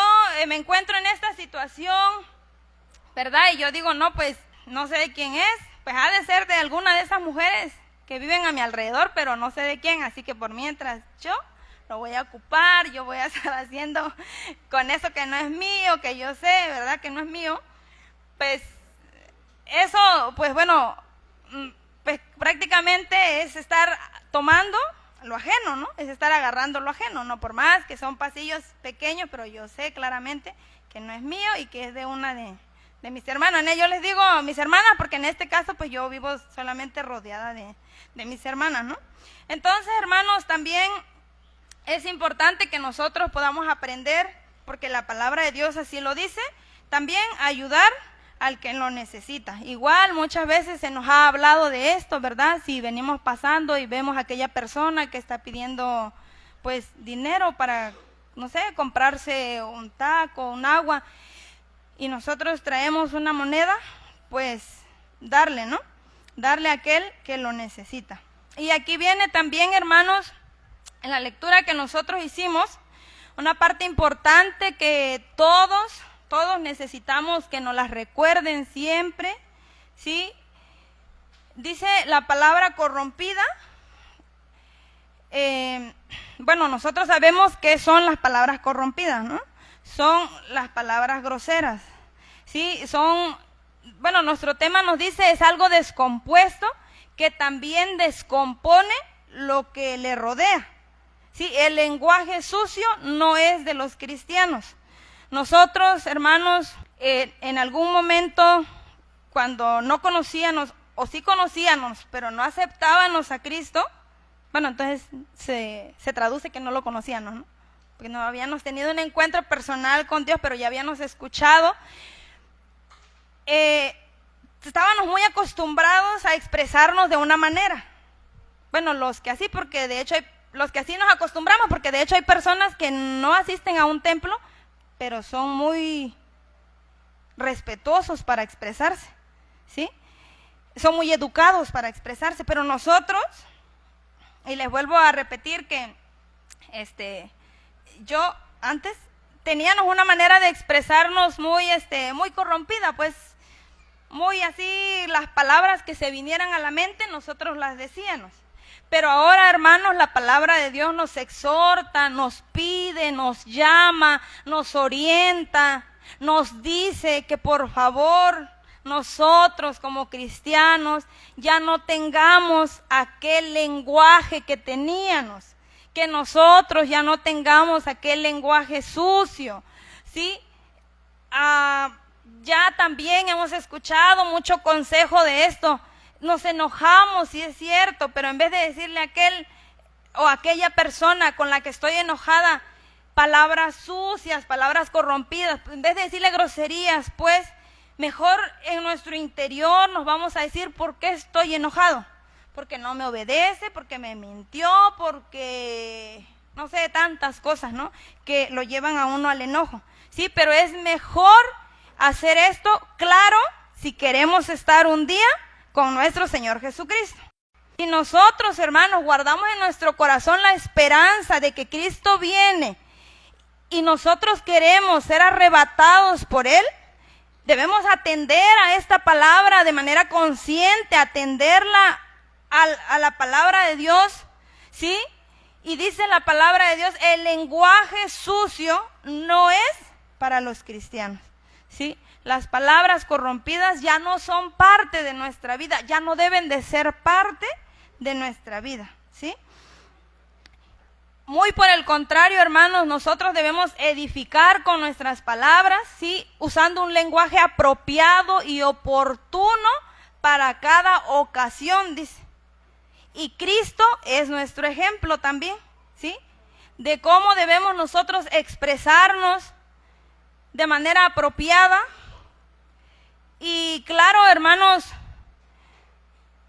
me encuentro en esta situación, ¿verdad? Y yo digo, no, pues no sé de quién es, pues ha de ser de alguna de esas mujeres que viven a mi alrededor, pero no sé de quién, así que por mientras yo lo voy a ocupar, yo voy a estar haciendo con eso que no es mío, que yo sé, ¿verdad? Que no es mío, pues eso, pues bueno, pues prácticamente es estar tomando lo ajeno, ¿no? Es estar agarrando lo ajeno, no por más que son pasillos pequeños, pero yo sé claramente que no es mío y que es de una de mis hermanas. Yo les digo mis hermanas porque en este caso pues yo vivo solamente rodeada de mis hermanas, ¿no? Entonces, hermanos, también es importante que nosotros podamos aprender, porque la palabra de Dios así lo dice, también ayudar al que lo necesita. Igual muchas veces se nos ha hablado de esto, ¿verdad? Si venimos pasando y vemos a aquella persona que está pidiendo pues dinero para, no sé, comprarse un taco, un agua, y nosotros traemos una moneda, pues darle, ¿no? Darle a aquel que lo necesita. Y aquí viene también, hermanos, en la lectura que nosotros hicimos, una parte importante que todos necesitamos que nos las recuerden siempre, ¿sí? Dice la palabra corrompida. Bueno, nosotros sabemos qué son las palabras corrompidas, ¿no? Son las palabras groseras, ¿sí? Bueno, nuestro tema nos dice es algo descompuesto que también descompone lo que le rodea, ¿sí? El lenguaje sucio no es de los cristianos. Nosotros, hermanos, en algún momento, cuando no conocíamos, o sí conocíamos, pero no aceptábamos a Cristo, bueno, entonces se traduce que no lo conocíamos, ¿no? Porque no habíamos tenido un encuentro personal con Dios, pero ya habíamos escuchado. Estábamos muy acostumbrados a expresarnos de una manera. Bueno, los que así nos acostumbramos, porque de hecho hay personas que no asisten a un templo, pero son muy respetuosos para expresarse, ¿sí? Son muy educados para expresarse, pero nosotros, y les vuelvo a repetir que yo antes teníamos una manera de expresarnos muy corrompida, pues muy así, las palabras que se vinieran a la mente nosotros las decíamos. Pero ahora, hermanos, la palabra de Dios nos exhorta, nos pide, nos llama, nos orienta, nos dice que por favor nosotros como cristianos ya no tengamos aquel lenguaje que teníamos, que nosotros ya no tengamos aquel lenguaje sucio, ¿sí? Ya también hemos escuchado mucho consejo de esto. Nos enojamos, sí es cierto, pero en vez de decirle a aquel o a aquella persona con la que estoy enojada palabras sucias, palabras corrompidas, en vez de decirle groserías, pues mejor en nuestro interior nos vamos a decir por qué estoy enojado. Porque no me obedece, porque me mintió, porque no sé, tantas cosas, ¿no? Que lo llevan a uno al enojo. Sí, pero es mejor hacer esto, claro, si queremos estar un día con nuestro Señor Jesucristo. Si nosotros, hermanos, guardamos en nuestro corazón la esperanza de que Cristo viene y nosotros queremos ser arrebatados por Él, debemos atender a esta palabra de manera consciente, atenderla a la palabra de Dios, ¿sí? Y dice la palabra de Dios, el lenguaje sucio no es para los cristianos, ¿sí? Las palabras corrompidas ya no son parte de nuestra vida, ya no deben de ser parte de nuestra vida, ¿sí? Muy por el contrario, hermanos, nosotros debemos edificar con nuestras palabras, ¿sí? Usando un lenguaje apropiado y oportuno para cada ocasión, dice. Y Cristo es nuestro ejemplo también, ¿sí? De cómo debemos nosotros expresarnos de manera apropiada. Y claro, hermanos,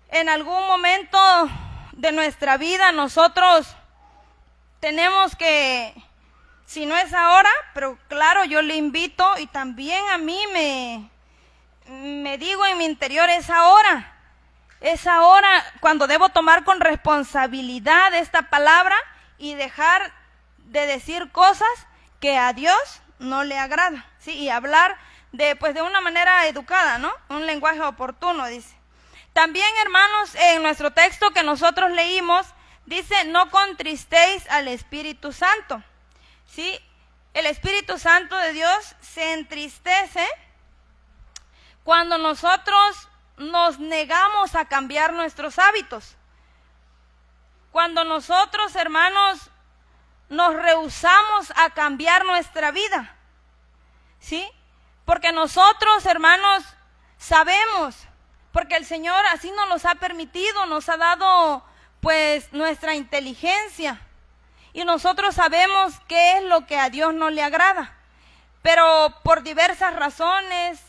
en algún momento de nuestra vida nosotros tenemos que, si no es ahora, pero claro, yo le invito y también a mí me digo en mi interior, es ahora cuando debo tomar con responsabilidad esta palabra y dejar de decir cosas que a Dios no le agrada, ¿sí? Y hablar de una manera educada, ¿no? Un lenguaje oportuno, dice. También, hermanos, en nuestro texto que nosotros leímos, dice, no contristéis al Espíritu Santo, ¿sí? El Espíritu Santo de Dios se entristece cuando nosotros nos negamos a cambiar nuestros hábitos. Cuando nosotros, hermanos, nos rehusamos a cambiar nuestra vida, ¿sí? Porque nosotros, hermanos, sabemos, porque el Señor así nos los ha permitido, nos ha dado pues nuestra inteligencia y nosotros sabemos qué es lo que a Dios no le agrada, pero por diversas razones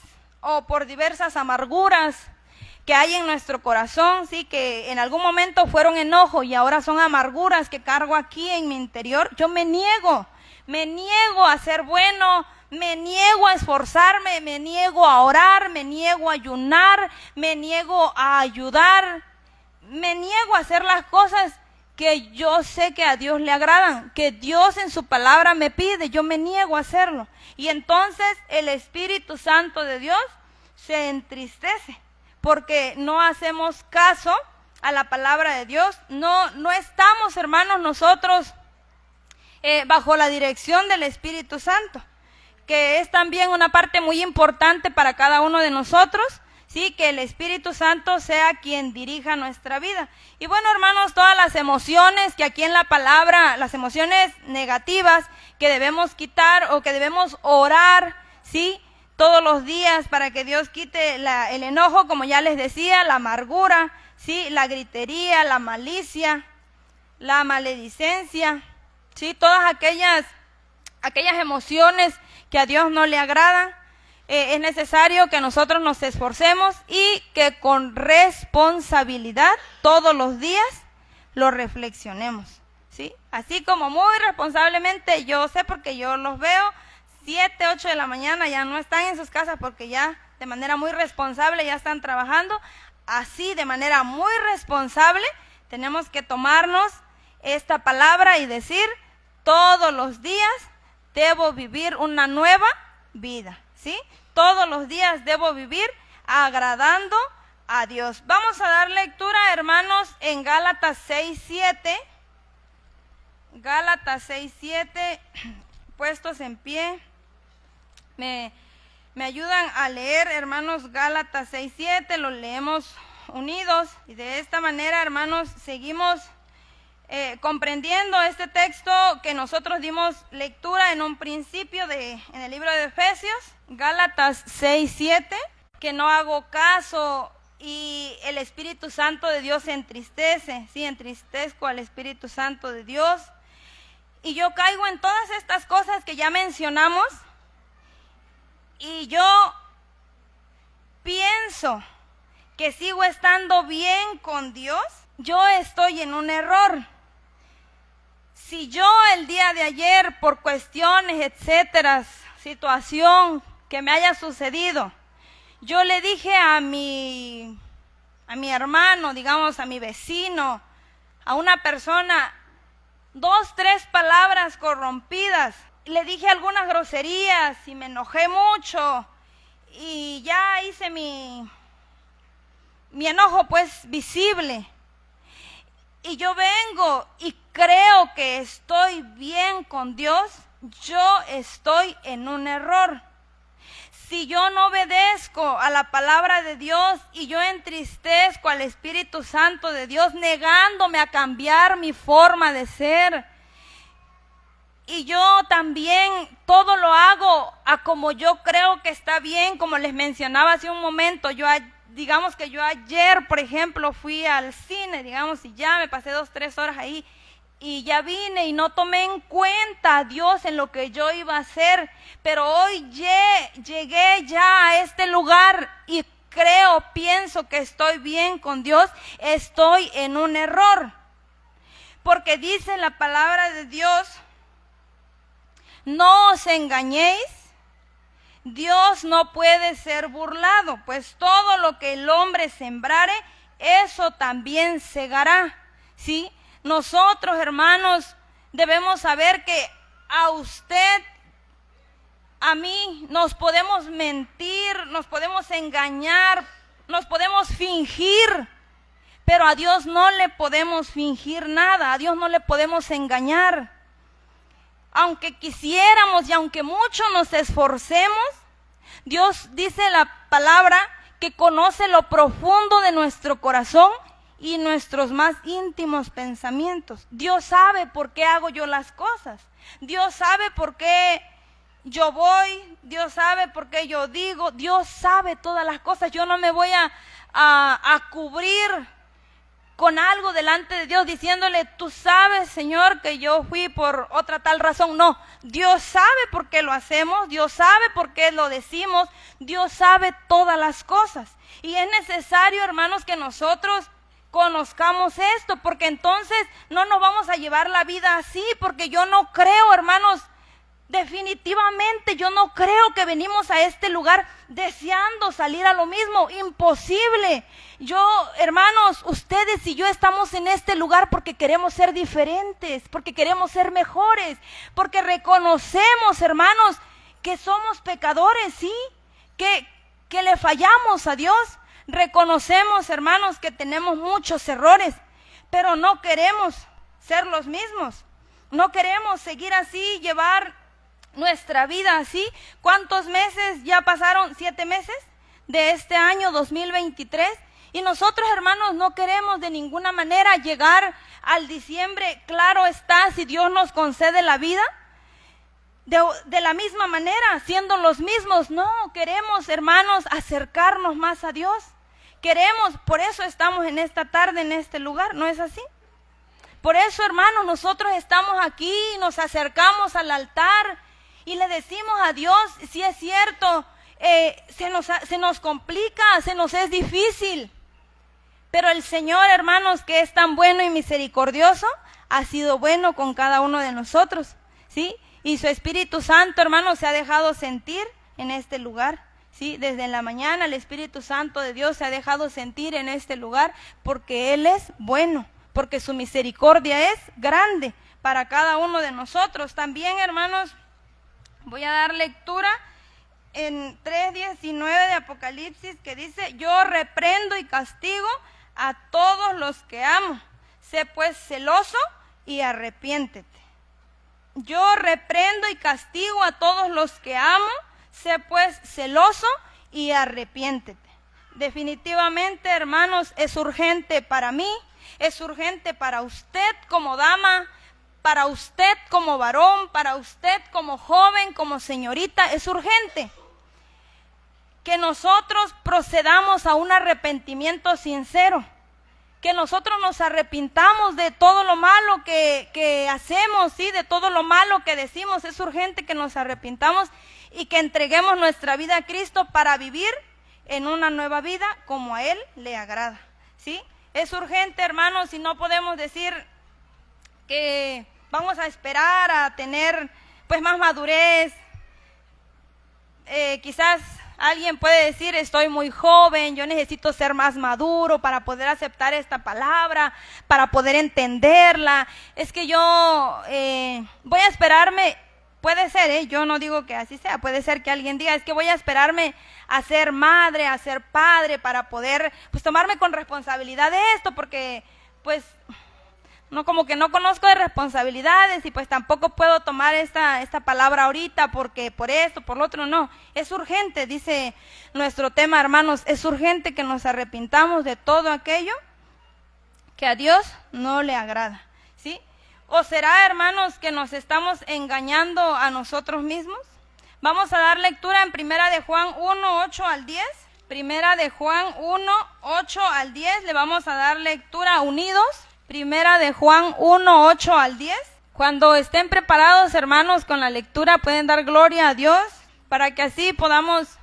o por diversas amarguras que hay en nuestro corazón, sí, que en algún momento fueron enojo y ahora son amarguras que cargo aquí en mi interior, yo me niego a ser bueno, me niego a esforzarme, me niego a orar, me niego a ayunar, me niego a ayudar, me niego a hacer las cosas que yo sé que a Dios le agradan, que Dios en su palabra me pide, yo me niego a hacerlo. Y entonces el Espíritu Santo de Dios se entristece porque no hacemos caso a la palabra de Dios, no estamos, hermanos, nosotros bajo la dirección del Espíritu Santo, que es también una parte muy importante para cada uno de nosotros, sí, que el Espíritu Santo sea quien dirija nuestra vida. Y bueno, hermanos, todas las emociones que aquí en la palabra, las emociones negativas que debemos quitar o que debemos orar, sí, todos los días para que Dios quite el enojo, como ya les decía, la amargura, sí, la gritería, la malicia, la maledicencia, sí, todas aquellas emociones que a Dios no le agradan. Es necesario que nosotros nos esforcemos y que con responsabilidad todos los días lo reflexionemos, ¿sí? Así como muy responsablemente, yo sé porque yo los veo 7, 8 de la mañana, ya no están en sus casas porque ya de manera muy responsable ya están trabajando. Así de manera muy responsable tenemos que tomarnos esta palabra y decir, todos los días debo vivir una nueva vida, ¿sí? Todos los días debo vivir agradando a Dios. Vamos a dar lectura, hermanos, en Gálatas 6:7. Gálatas 6:7, puestos en pie. Me ayudan a leer, hermanos, Gálatas 6:7, lo leemos unidos. Y de esta manera, hermanos, seguimos comprendiendo este texto que nosotros dimos lectura en un principio en el libro de Efesios, Gálatas 6:7, que no hago caso y el Espíritu Santo de Dios se entristece, sí, entristezco al Espíritu Santo de Dios y yo caigo en todas estas cosas que ya mencionamos y yo pienso que sigo estando bien con Dios, yo estoy en un error. Si yo el día de ayer, por cuestiones, etcétera, situación que me haya sucedido, yo le dije a mi hermano, digamos, a mi vecino, a una persona, 2, 3 palabras corrompidas, le dije algunas groserías y me enojé mucho y ya hice mi enojo pues visible. Y yo vengo y creo que estoy bien con Dios, yo estoy en un error. Si yo no obedezco a la palabra de Dios y yo entristezco al Espíritu Santo de Dios negándome a cambiar mi forma de ser, y yo también todo lo hago a como yo creo que está bien, como les mencionaba hace un momento. Digamos que yo ayer, por ejemplo, fui al cine, digamos, y ya me pasé 2, 3 horas ahí, y ya vine y no tomé en cuenta a Dios en lo que yo iba a hacer, pero hoy llegué ya a este lugar y pienso que estoy bien con Dios. Estoy en un error, porque dice la palabra de Dios: no os engañéis, Dios no puede ser burlado, pues todo lo que el hombre sembrare, eso también segará, ¿sí? Nosotros, hermanos, debemos saber que a usted, a mí, nos podemos mentir, nos podemos engañar, nos podemos fingir, pero a Dios no le podemos fingir nada, a Dios no le podemos engañar. Aunque quisiéramos y aunque mucho nos esforcemos, Dios dice la palabra que conoce lo profundo de nuestro corazón y nuestros más íntimos pensamientos. Dios sabe por qué hago yo las cosas. Dios sabe por qué yo voy. Dios sabe por qué yo digo. Dios sabe todas las cosas. Yo no me voy a cubrir con algo delante de Dios diciéndole: tú sabes, Señor, que yo fui por otra tal razón. No, Dios sabe por qué lo hacemos, Dios sabe por qué lo decimos, Dios sabe todas las cosas. Y es necesario, hermanos, que nosotros conozcamos esto, porque entonces no nos vamos a llevar la vida así, porque yo no creo, hermanos, definitivamente yo no creo que venimos a este lugar deseando salir a lo mismo. Imposible. Hermanos, ustedes y yo estamos en este lugar porque queremos ser diferentes, porque queremos ser mejores, porque reconocemos, hermanos, que somos pecadores, ¿sí? Que le fallamos a Dios. Reconocemos, hermanos, que tenemos muchos errores, pero no queremos ser los mismos. No queremos seguir así, llevar nuestra vida así. ¿Cuántos meses ya pasaron? 7 meses de este año 2023. Y nosotros, hermanos, no queremos de ninguna manera llegar al diciembre, claro está, si Dios nos concede la vida, de la misma manera, siendo los mismos. No, queremos, hermanos, acercarnos más a Dios. Por eso estamos en esta tarde, en este lugar, ¿no es así? Por eso, hermanos, nosotros estamos aquí, nos acercamos al altar y le decimos a Dios: si es cierto, se nos complica, se nos es difícil, pero el Señor, hermanos, que es tan bueno y misericordioso, ha sido bueno con cada uno de nosotros, ¿sí? Y su Espíritu Santo, hermanos, se ha dejado sentir en este lugar, ¿sí? Desde la mañana el Espíritu Santo de Dios se ha dejado sentir en este lugar, porque Él es bueno, porque su misericordia es grande para cada uno de nosotros. También, hermanos, voy a dar lectura en 3:19 de Apocalipsis, que dice: yo reprendo y castigo a todos los que amo. Sé pues celoso y arrepiéntete. Yo reprendo y castigo a todos los que amo. Sé pues celoso y arrepiéntete. Definitivamente, hermanos, es urgente para mí, es urgente para usted como dama, para usted como varón, para usted como joven, como señorita. Es urgente que nosotros procedamos a un arrepentimiento sincero, que nosotros nos arrepintamos de todo lo malo que hacemos, ¿sí? De todo lo malo que decimos. Es urgente que nos arrepintamos y que entreguemos nuestra vida a Cristo para vivir en una nueva vida como a Él le agrada, ¿sí? Es urgente, hermanos, y no podemos decir que vamos a esperar a tener pues más madurez. Quizás alguien puede decir: estoy muy joven, yo necesito ser más maduro para poder aceptar esta palabra, para poder entenderla. Es que yo voy a esperarme. Puede ser, yo no digo que así sea, puede ser que alguien diga: es que voy a esperarme a ser madre, a ser padre, para poder pues tomarme con responsabilidad de esto, porque pues no, como que no conozco de responsabilidades y pues tampoco puedo tomar esta palabra ahorita porque por esto, por lo otro. No, es urgente, dice nuestro tema, hermanos, es urgente que nos arrepintamos de todo aquello que a Dios no le agrada, ¿sí? ¿O será, hermanos, que nos estamos engañando a nosotros mismos? Vamos a dar lectura en Primera de Juan 1, 8 al 10. Primera de Juan 1, 8 al 10. Le vamos a dar lectura unidos. Primera de Juan 1, 8 al 10. Cuando estén preparados, hermanos, con la lectura, pueden dar gloria a Dios para que así podamos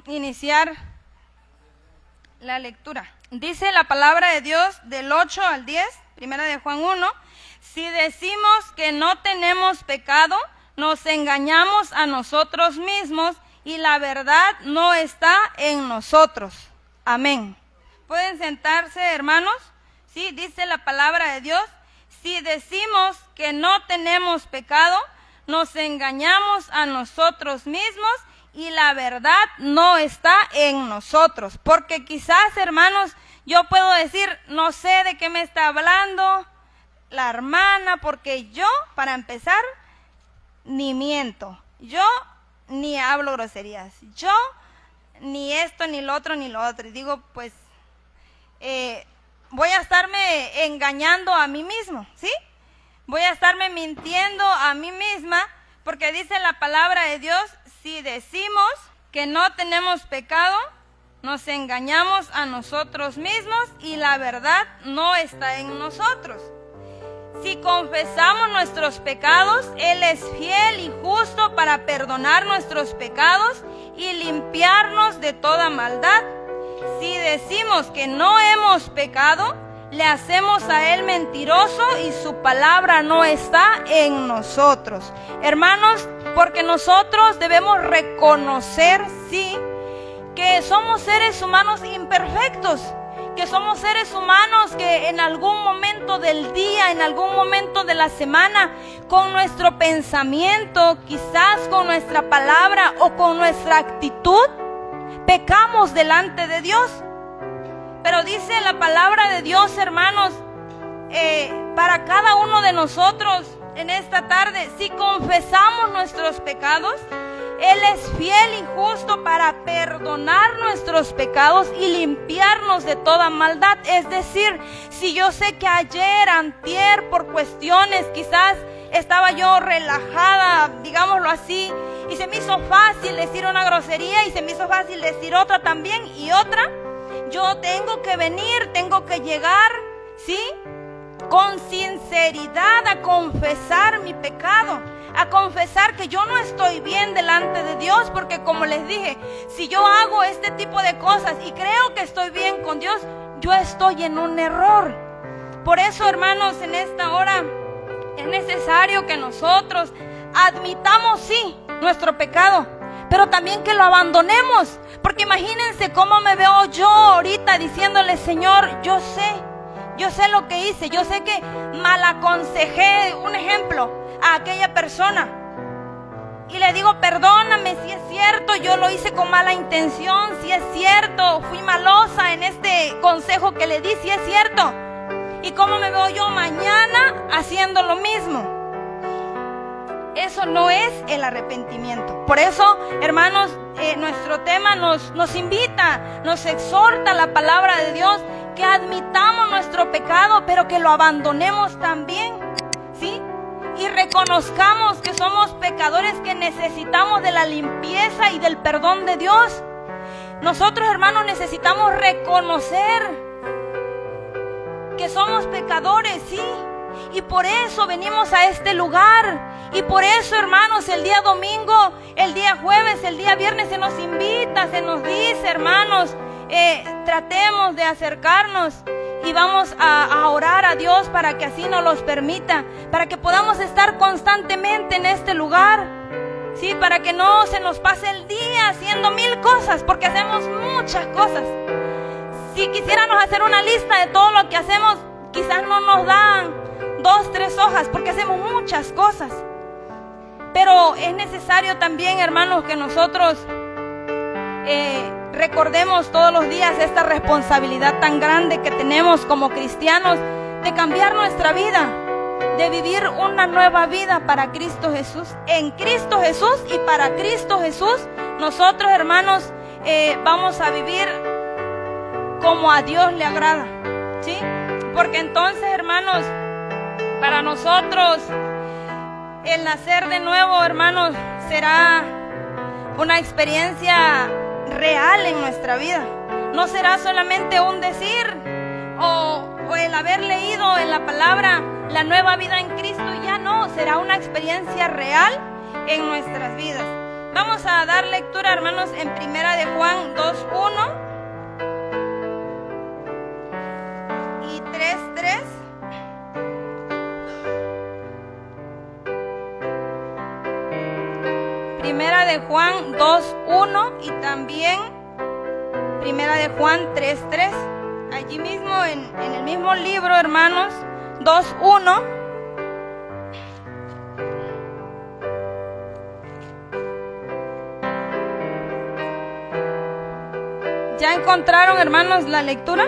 iniciar la lectura. Dice la palabra de Dios del 8 al 10, Primera de Juan 1. Si decimos que no tenemos pecado, nos engañamos a nosotros mismos y la verdad no está en nosotros. Amén. ¿Pueden sentarse, hermanos? Sí, dice la palabra de Dios. Si decimos que no tenemos pecado, nos engañamos a nosotros mismos y la verdad no está en nosotros. Porque quizás, hermanos, yo puedo decir, no sé de qué me está hablando la hermana, porque yo, para empezar, ni miento, yo ni hablo groserías, yo ni esto, ni lo otro, ni lo otro. Y digo, pues, voy a estarme engañando a mí mismo, ¿sí? Voy a estarme mintiendo a mí misma, porque dice la palabra de Dios, si decimos que no tenemos pecado, nos engañamos a nosotros mismos y la verdad no está en nosotros. Si confesamos nuestros pecados, Él es fiel y justo para perdonar nuestros pecados y limpiarnos de toda maldad. Si decimos que no hemos pecado, le hacemos a Él mentiroso y su palabra no está en nosotros. Hermanos, porque nosotros debemos reconocer, sí, que somos seres humanos imperfectos, que somos seres humanos que en algún momento del día, en algún momento de la semana, con nuestro pensamiento, quizás con nuestra palabra o con nuestra actitud, pecamos delante de Dios. Pero dice la palabra de Dios, hermanos, para cada uno de nosotros en esta tarde, si confesamos nuestros pecados, Él es fiel y justo para perdonar nuestros pecados y limpiarnos de toda maldad. Es decir, si yo sé que ayer, antier, por cuestiones, quizás estaba yo relajada, digámoslo así, y se me hizo fácil decir una grosería y se me hizo fácil decir otra también y otra, yo tengo que venir, tengo que llegar, ¿sí?, con sinceridad a confesar mi pecado, a confesar que yo no estoy bien delante de Dios, porque como les dije, si yo hago este tipo de cosas y creo que estoy bien con Dios, yo estoy en un error. Por eso, hermanos, en esta hora es necesario que nosotros admitamos, sí, nuestro pecado, pero también que lo abandonemos, porque imagínense cómo me veo yo ahorita diciéndole, Señor, yo sé lo que hice, yo sé que mal aconsejé, un ejemplo, a aquella persona. Y le digo, perdóname, si es cierto, yo lo hice con mala intención, si es cierto, fui malosa en este consejo que le di, si es cierto. ¿Y cómo me veo yo mañana haciendo lo mismo? Eso no es el arrepentimiento. Por eso, hermanos, nuestro tema nos invita, nos exhorta la palabra de Dios, que admitamos nuestro pecado, pero que lo abandonemos también, ¿sí? Y reconozcamos que somos pecadores, que necesitamos de la limpieza y del perdón de Dios. Nosotros, hermanos, necesitamos reconocer que somos pecadores, ¿sí? Y por eso venimos a este lugar. Y por eso, hermanos, el día domingo, el día jueves, el día viernes se nos invita, se nos dice, hermanos, tratemos de acercarnos y vamos a orar a Dios para que así nos los permita, para que podamos estar constantemente en este lugar, ¿sí? Para que no se nos pase el día haciendo mil cosas, porque hacemos muchas cosas. Si quisiéramos hacer una lista de todo lo que hacemos, quizás no nos dan 2, 3 hojas, porque hacemos muchas cosas. Pero es necesario también, hermanos, que nosotros recordemos todos los días esta responsabilidad tan grande que tenemos como cristianos de cambiar nuestra vida, de vivir una nueva vida para Cristo Jesús. En Cristo Jesús y para Cristo Jesús, nosotros, hermanos, vamos a vivir como a Dios le agrada, ¿sí? Porque entonces, hermanos, para nosotros el nacer de nuevo, hermanos, será una experiencia real en nuestra vida. No será solamente un decir o el haber leído en la palabra la nueva vida en Cristo. Ya no, será una experiencia real en nuestras vidas. Vamos a dar lectura, hermanos, en Primera de Juan 2:1 y 3:3. Primera de Juan 2:1 y también Primera de Juan 3:3. Allí mismo en el mismo libro, hermanos, 2:1. ¿Ya encontraron, hermanos, la lectura?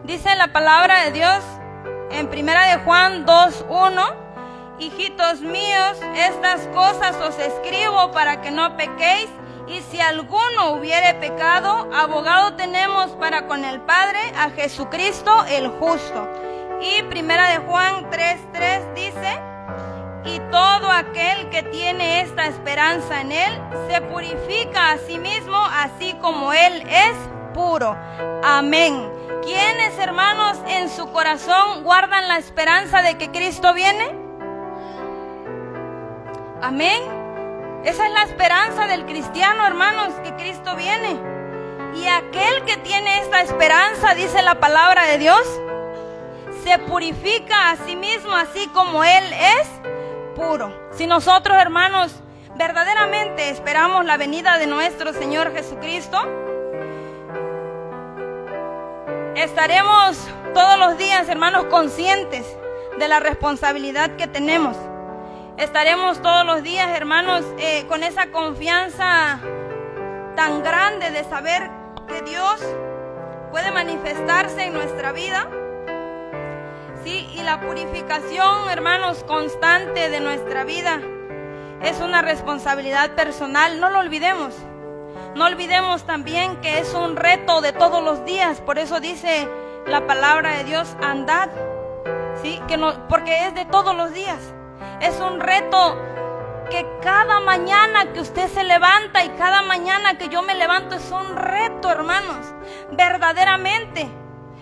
Dice la palabra de Dios en Primera de Juan 2:1: hijitos míos, estas cosas os escribo para que no pequéis, y si alguno hubiere pecado, abogado tenemos para con el Padre, a Jesucristo el justo. Y Primera de Juan 3:3 dice: y todo aquel que tiene esta esperanza en Él, se purifica a sí mismo, así como Él es puro. Amén. ¿Quiénes, hermanos, en su corazón guardan la esperanza de que Cristo viene? Amén. Esa es la esperanza del cristiano, hermanos, que Cristo viene. Y aquel que tiene esta esperanza, dice la palabra de Dios, se purifica a sí mismo, así como Él es puro. Si nosotros, hermanos, verdaderamente esperamos la venida de nuestro Señor Jesucristo, estaremos todos los días, hermanos, conscientes de la responsabilidad que tenemos. Estaremos todos los días, hermanos, con esa confianza tan grande de saber que Dios puede manifestarse en nuestra vida. Sí, y la purificación, hermanos, constante de nuestra vida es una responsabilidad personal. No lo olvidemos. No olvidemos también que es un reto de todos los días. Por eso dice la palabra de Dios: andad. Sí, porque es de todos los días. Es un reto que cada mañana que usted se levanta y cada mañana que yo me levanto es un reto, hermanos, verdaderamente.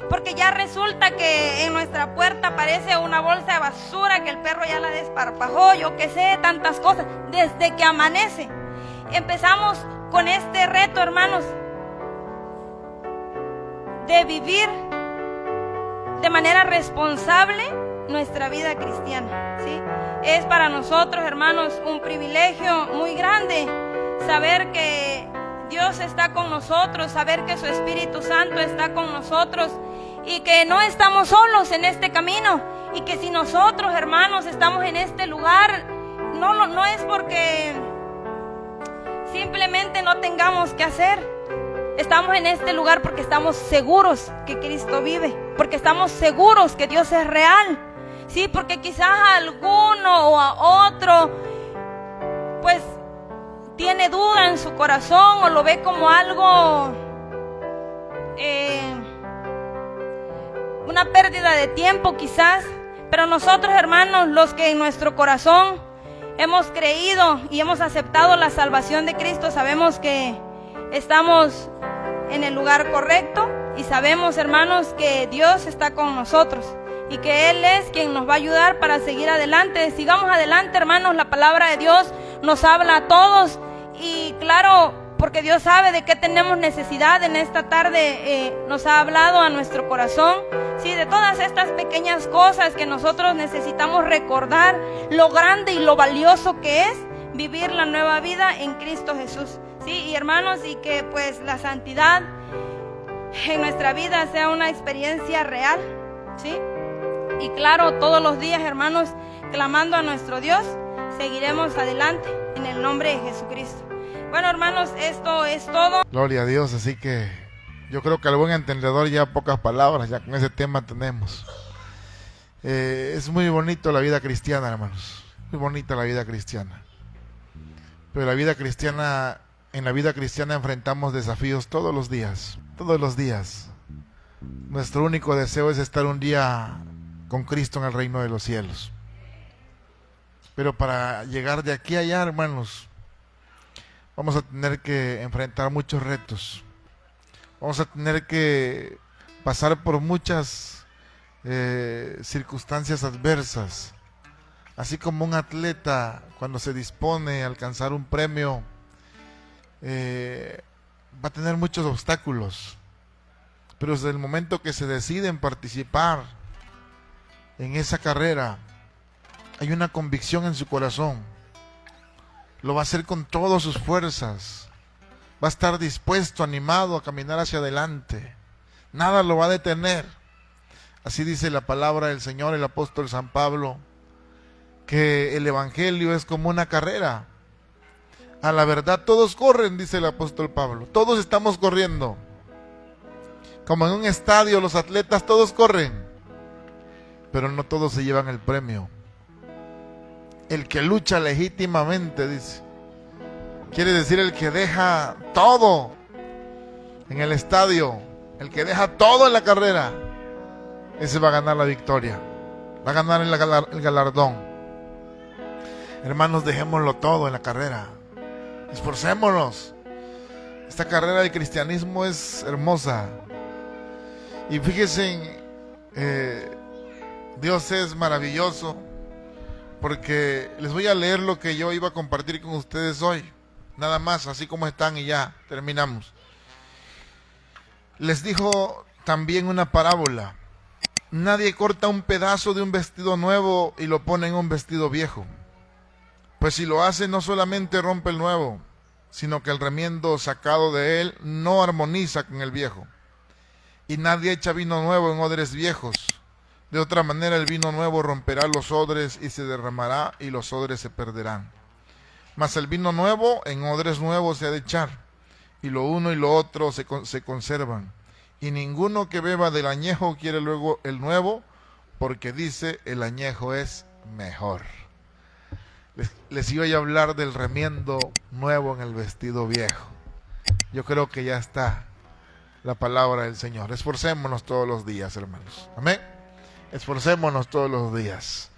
Porque ya resulta que en nuestra puerta aparece una bolsa de basura que el perro ya la desparpajó, yo qué sé, tantas cosas. Desde que amanece empezamos con este reto, hermanos, de vivir de manera responsable nuestra vida cristiana, ¿sí? Es para nosotros, hermanos, un privilegio muy grande saber que Dios está con nosotros, saber que su Espíritu Santo está con nosotros y que no estamos solos en este camino, y que si nosotros, hermanos, estamos en este lugar, no es porque simplemente no tengamos que hacer. Estamos en este lugar porque estamos seguros que Cristo vive, porque estamos seguros que Dios es real. Sí, porque quizás a alguno o a otro pues tiene duda en su corazón o lo ve como algo, una pérdida de tiempo quizás. Pero nosotros, hermanos, los que en nuestro corazón hemos creído y hemos aceptado la salvación de Cristo, sabemos que estamos en el lugar correcto y sabemos, hermanos, que Dios está con nosotros y que Él es quien nos va a ayudar para seguir adelante. Sigamos adelante, hermanos. La palabra de Dios nos habla a todos y claro, porque Dios sabe de qué tenemos necesidad. En esta tarde nos ha hablado a nuestro corazón, sí, de todas estas pequeñas cosas que nosotros necesitamos recordar, lo grande y lo valioso que es vivir la nueva vida en Cristo Jesús. Sí, y hermanos, y que pues la santidad en nuestra vida sea una experiencia real, ¿sí? Y claro, todos los días, hermanos, clamando a nuestro Dios, seguiremos adelante en el nombre de Jesucristo. Bueno, hermanos, esto es todo. Gloria a Dios, así que yo creo que al buen entendedor ya pocas palabras, ya con ese tema tenemos. Es muy bonito la vida cristiana, hermanos, muy bonita la vida cristiana. Pero la vida cristiana en la vida cristiana enfrentamos desafíos todos los días, todos los días. Nuestro único deseo es estar un día con Cristo en el reino de los cielos. Pero para llegar de aquí a allá, hermanos, vamos a tener que enfrentar muchos retos. Vamos a tener que pasar por muchas circunstancias adversas. Así como un atleta cuando se dispone a alcanzar un premio, va a tener muchos obstáculos. Pero desde el momento que se deciden participar en esa carrera, hay una convicción en su corazón. Lo va a hacer con todas sus fuerzas. Va a estar dispuesto, animado a caminar hacia adelante. Nada lo va a detener. Así dice la palabra del Señor, el apóstol San Pablo, que el evangelio es como una carrera. A la verdad todos corren, dice el apóstol Pablo. Todos estamos corriendo. Como en un estadio, los atletas todos corren, pero no todos se llevan el premio. El que lucha legítimamente, dice, quiere decir el que deja todo en el estadio, el que deja todo en la carrera, ese va a ganar la victoria, va a ganar el galardón. Hermanos, dejémoslo todo en la carrera, esforcémonos. Esta carrera del cristianismo es hermosa. Y fíjense, Dios es maravilloso, porque les voy a leer lo que yo iba a compartir con ustedes hoy, nada más, así como están, y ya terminamos. Les dijo también una parábola: nadie corta un pedazo de un vestido nuevo y lo pone en un vestido viejo, pues si lo hace no solamente rompe el nuevo, sino que el remiendo sacado de él no armoniza con el viejo. Y nadie echa vino nuevo en odres viejos. De otra manera el vino nuevo romperá los odres y se derramará y los odres se perderán. Mas el vino nuevo en odres nuevos se ha de echar, y lo uno y lo otro se conservan. Y ninguno que beba del añejo quiere luego el nuevo, porque dice el añejo es mejor. Les iba a hablar del remiendo nuevo en el vestido viejo. Yo creo que ya está la palabra del Señor. Esforcémonos todos los días, hermanos. Amén. Esforcémonos todos los días.